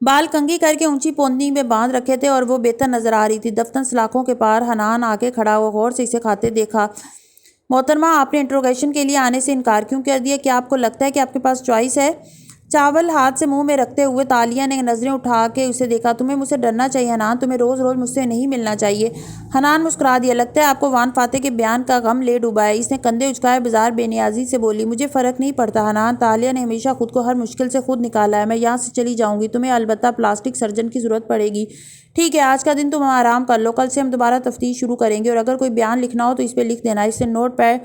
بال کنگھی کر کے اونچی پونی میں باندھ رکھے تھے اور وہ بہتر نظر آ رہی تھی۔ دفتن سلاخوں کے پار حنان آ کے کھڑا ہوا غور سے اسے کھاتے دیکھا۔ محترمہ، آپ نے انٹروگیشن کے لیے آنے سے انکار کیوں کر دیا؟ کیا آپ کو لگتا ہے کہ آپ کے پاس چوائس ہے؟ چاول ہاتھ سے منہ میں رکھتے ہوئے تالیہ نے نظریں اٹھا کے اسے دیکھا۔ تمہیں مجھ سے ڈرنا چاہیے حنان، تمہیں روز روز مجھ سے نہیں ملنا چاہیے۔ حنان مسکرا دیا۔ لگتا ہے آپ کو وان فاتح کے بیان کا غم لے ڈوبا ہے۔ اس نے کندھے اچکائے بازار بے نیازی سے بولی۔ مجھے فرق نہیں پڑتا حنان، تالیہ نے ہمیشہ خود کو ہر مشکل سے خود نکالا ہے۔ میں یہاں سے چلی جاؤں گی، تمہیں البتہ پلاسٹک سرجن کی ضرورت پڑے گی۔ ٹھیک ہے، آج کا دن تم آرام کر لو، کل سے ہم دوبارہ تفتیش شروع کریں گے، اور اگر کوئی بیان لکھنا ہو تو اس پہ لکھ دینا۔ اس نے نوٹ پیڈ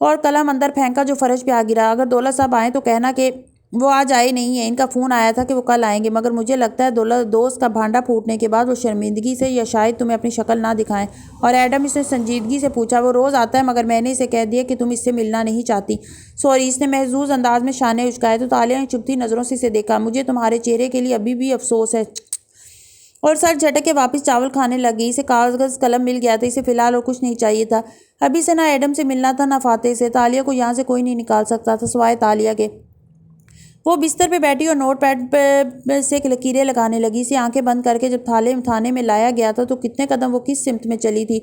اور قلم اندر پھینکا جو فرش پہ آ گرا۔ اگر دولت صاحب آئیں تو کہنا کہ وہ آج آئے نہیں ہیں، ان کا فون آیا تھا کہ وہ کل آئیں گے، مگر مجھے لگتا ہے دوست کا بھانڈا پھوٹنے کے بعد وہ شرمندگی سے یا شاید تمہیں اپنی شکل نہ دکھائیں۔ اور ایڈم، اس نے سنجیدگی سے پوچھا، وہ روز آتا ہے مگر میں نے اسے کہہ دیا کہ تم اس سے ملنا نہیں چاہتی۔ سوری، اس نے محظوظ انداز میں شانے اچکائے تو تالیہ نے چبھتی نظروں سے اسے دیکھا۔ مجھے تمہارے چہرے کے لیے ابھی بھی افسوس ہے، اور سر جھٹک کے واپس چاول کھانے لگ گئی۔ اسے کاغذ قلم مل گیا تھا، اسے فی الحال اور کچھ نہیں چاہیے تھا۔ ابھی سے نہ ایڈم سے ملنا تھا نہ فاتح سے۔ تالیہ کو یہاں سے کوئی نہیں نکال سکتا تھا سوائے تالیہ کے۔ وہ بستر پہ بیٹھی اور نوٹ پیڈ سے لکیریں لگانے لگی۔ اسے آنکھیں بند کر کے جب تھانے میں لایا گیا تھا تو کتنے قدم وہ کس سمت میں چلی تھی،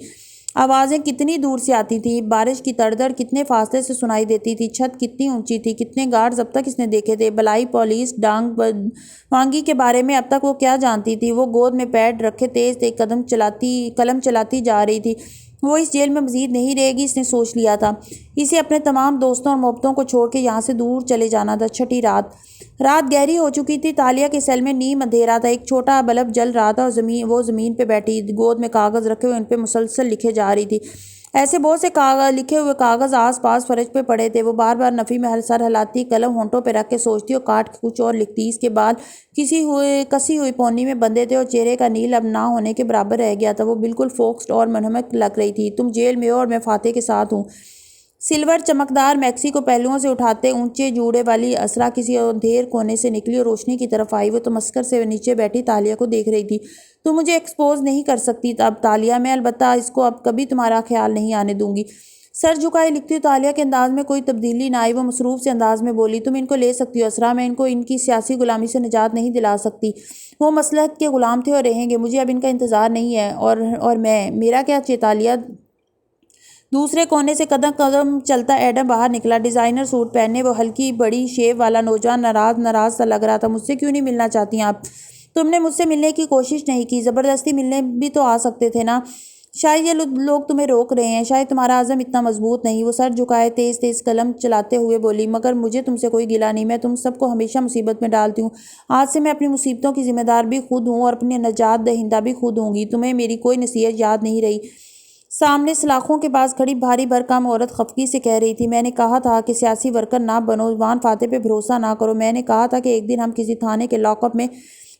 آوازیں کتنی دور سے آتی تھیں، بارش کی تڑ کتنے فاصلے سے سنائی دیتی تھی، چھت کتنی اونچی تھی، کتنے گارڈز اب تک اس نے دیکھے تھے، بلائی پولیس ڈانگ وانگی کے بارے میں اب تک وہ کیا جانتی تھی۔ وہ گود میں پیڈ رکھے تیز قلم چلاتی جا رہی تھی۔ وہ اس جیل میں مزید نہیں رہے گی، اس نے سوچ لیا تھا۔ اسے اپنے تمام دوستوں اور محبتوں کو چھوڑ کے یہاں سے دور چلے جانا تھا۔ چھٹی رات گہری ہو چکی تھی۔ تالیہ کے سیل میں نیم اندھیرا تھا۔ ایک چھوٹا بلب جل رہا تھا اور وہ زمین پہ بیٹھی گود میں کاغذ رکھے ہوئے ان پہ مسلسل لکھے جا رہی تھی۔ ایسے بہت سے لکھے ہوئے کاغذ آس پاس فرش پہ پڑے تھے۔ وہ بار بار نفی میں سر ہلاتی، قلم ہونٹوں پہ رکھ کے سوچتی اور کاٹ کے کچھ اور لکھتی۔ اس کے بال کسی ہوئی پونی میں بندھے تھے اور چہرے کا نیل اب نہ ہونے کے برابر رہ گیا تھا۔ وہ بالکل فوکسڈ اور منہمک لگ رہی تھی۔ تم جیل میں ہو اور میں فاتح کے ساتھ ہوں۔ سلور چمکدار میکسی کو پہلوؤں سے اٹھاتے اونچے جوڑے والی اسرا کسی اندھیر کونے سے نکلی اور روشنی کی طرف آئی۔ وہ تمسکر سے نیچے بیٹھی تالیہ کو دیکھ رہی تھی۔ تم مجھے ایکسپوز نہیں کر سکتی اب تالیہ، میں البتہ اس کو اب کبھی تمہارا خیال نہیں آنے دوں گی۔ سر جھکائے لکھتی ہوئی تالیہ کے انداز میں کوئی تبدیلی نہ آئی۔ وہ مصروف سے انداز میں بولی، تم ان کو لے سکتی ہو اسرا، میں ان کو ان کی سیاسی غلامی سے نجات نہیں دلا سکتی۔ وہ مصلحت کے غلام تھے اور رہیں گے، مجھے اب ان کا انتظار نہیں ہے۔ اور میرا کیا تالیہ؟ دوسرے کونے سے قدم قدم چلتا ایڈم باہر نکلا، ڈیزائنر سوٹ پہنے، وہ ہلکی بڑی شیو والا نوجوان ناراض سا لگ رہا تھا۔ مجھ سے کیوں نہیں ملنا چاہتی آپ؟ تم نے مجھ سے ملنے کی کوشش نہیں کی، زبردستی ملنے بھی تو آ سکتے تھے نا۔ شاید یہ لوگ تمہیں روک رہے ہیں، شاید تمہارا عزم اتنا مضبوط نہیں۔ وہ سر جھکائے تیز قلم چلاتے ہوئے بولی، مگر مجھے تم سے کوئی گلہ نہیں، میں تم سب کو ہمیشہ مصیبت میں ڈالتی ہوں۔ آج سے میں اپنی مصیبتوں کی ذمہ دار بھی خود ہوں اور اپنی نجات دہندہ بھی خود ہوں گی۔ تمہیں میری کوئی نصیحت یاد نہیں رہی؟ سامنے سلاخوں کے پاس کھڑی بھاری بھرکم عورت خفگی سے کہہ رہی تھی، میں نے کہا تھا کہ سیاسی ورکر نہ بنو، وان فاتح پہ بھروسہ نہ کرو، میں نے کہا تھا کہ ایک دن ہم کسی تھانے کے لاک اپ میں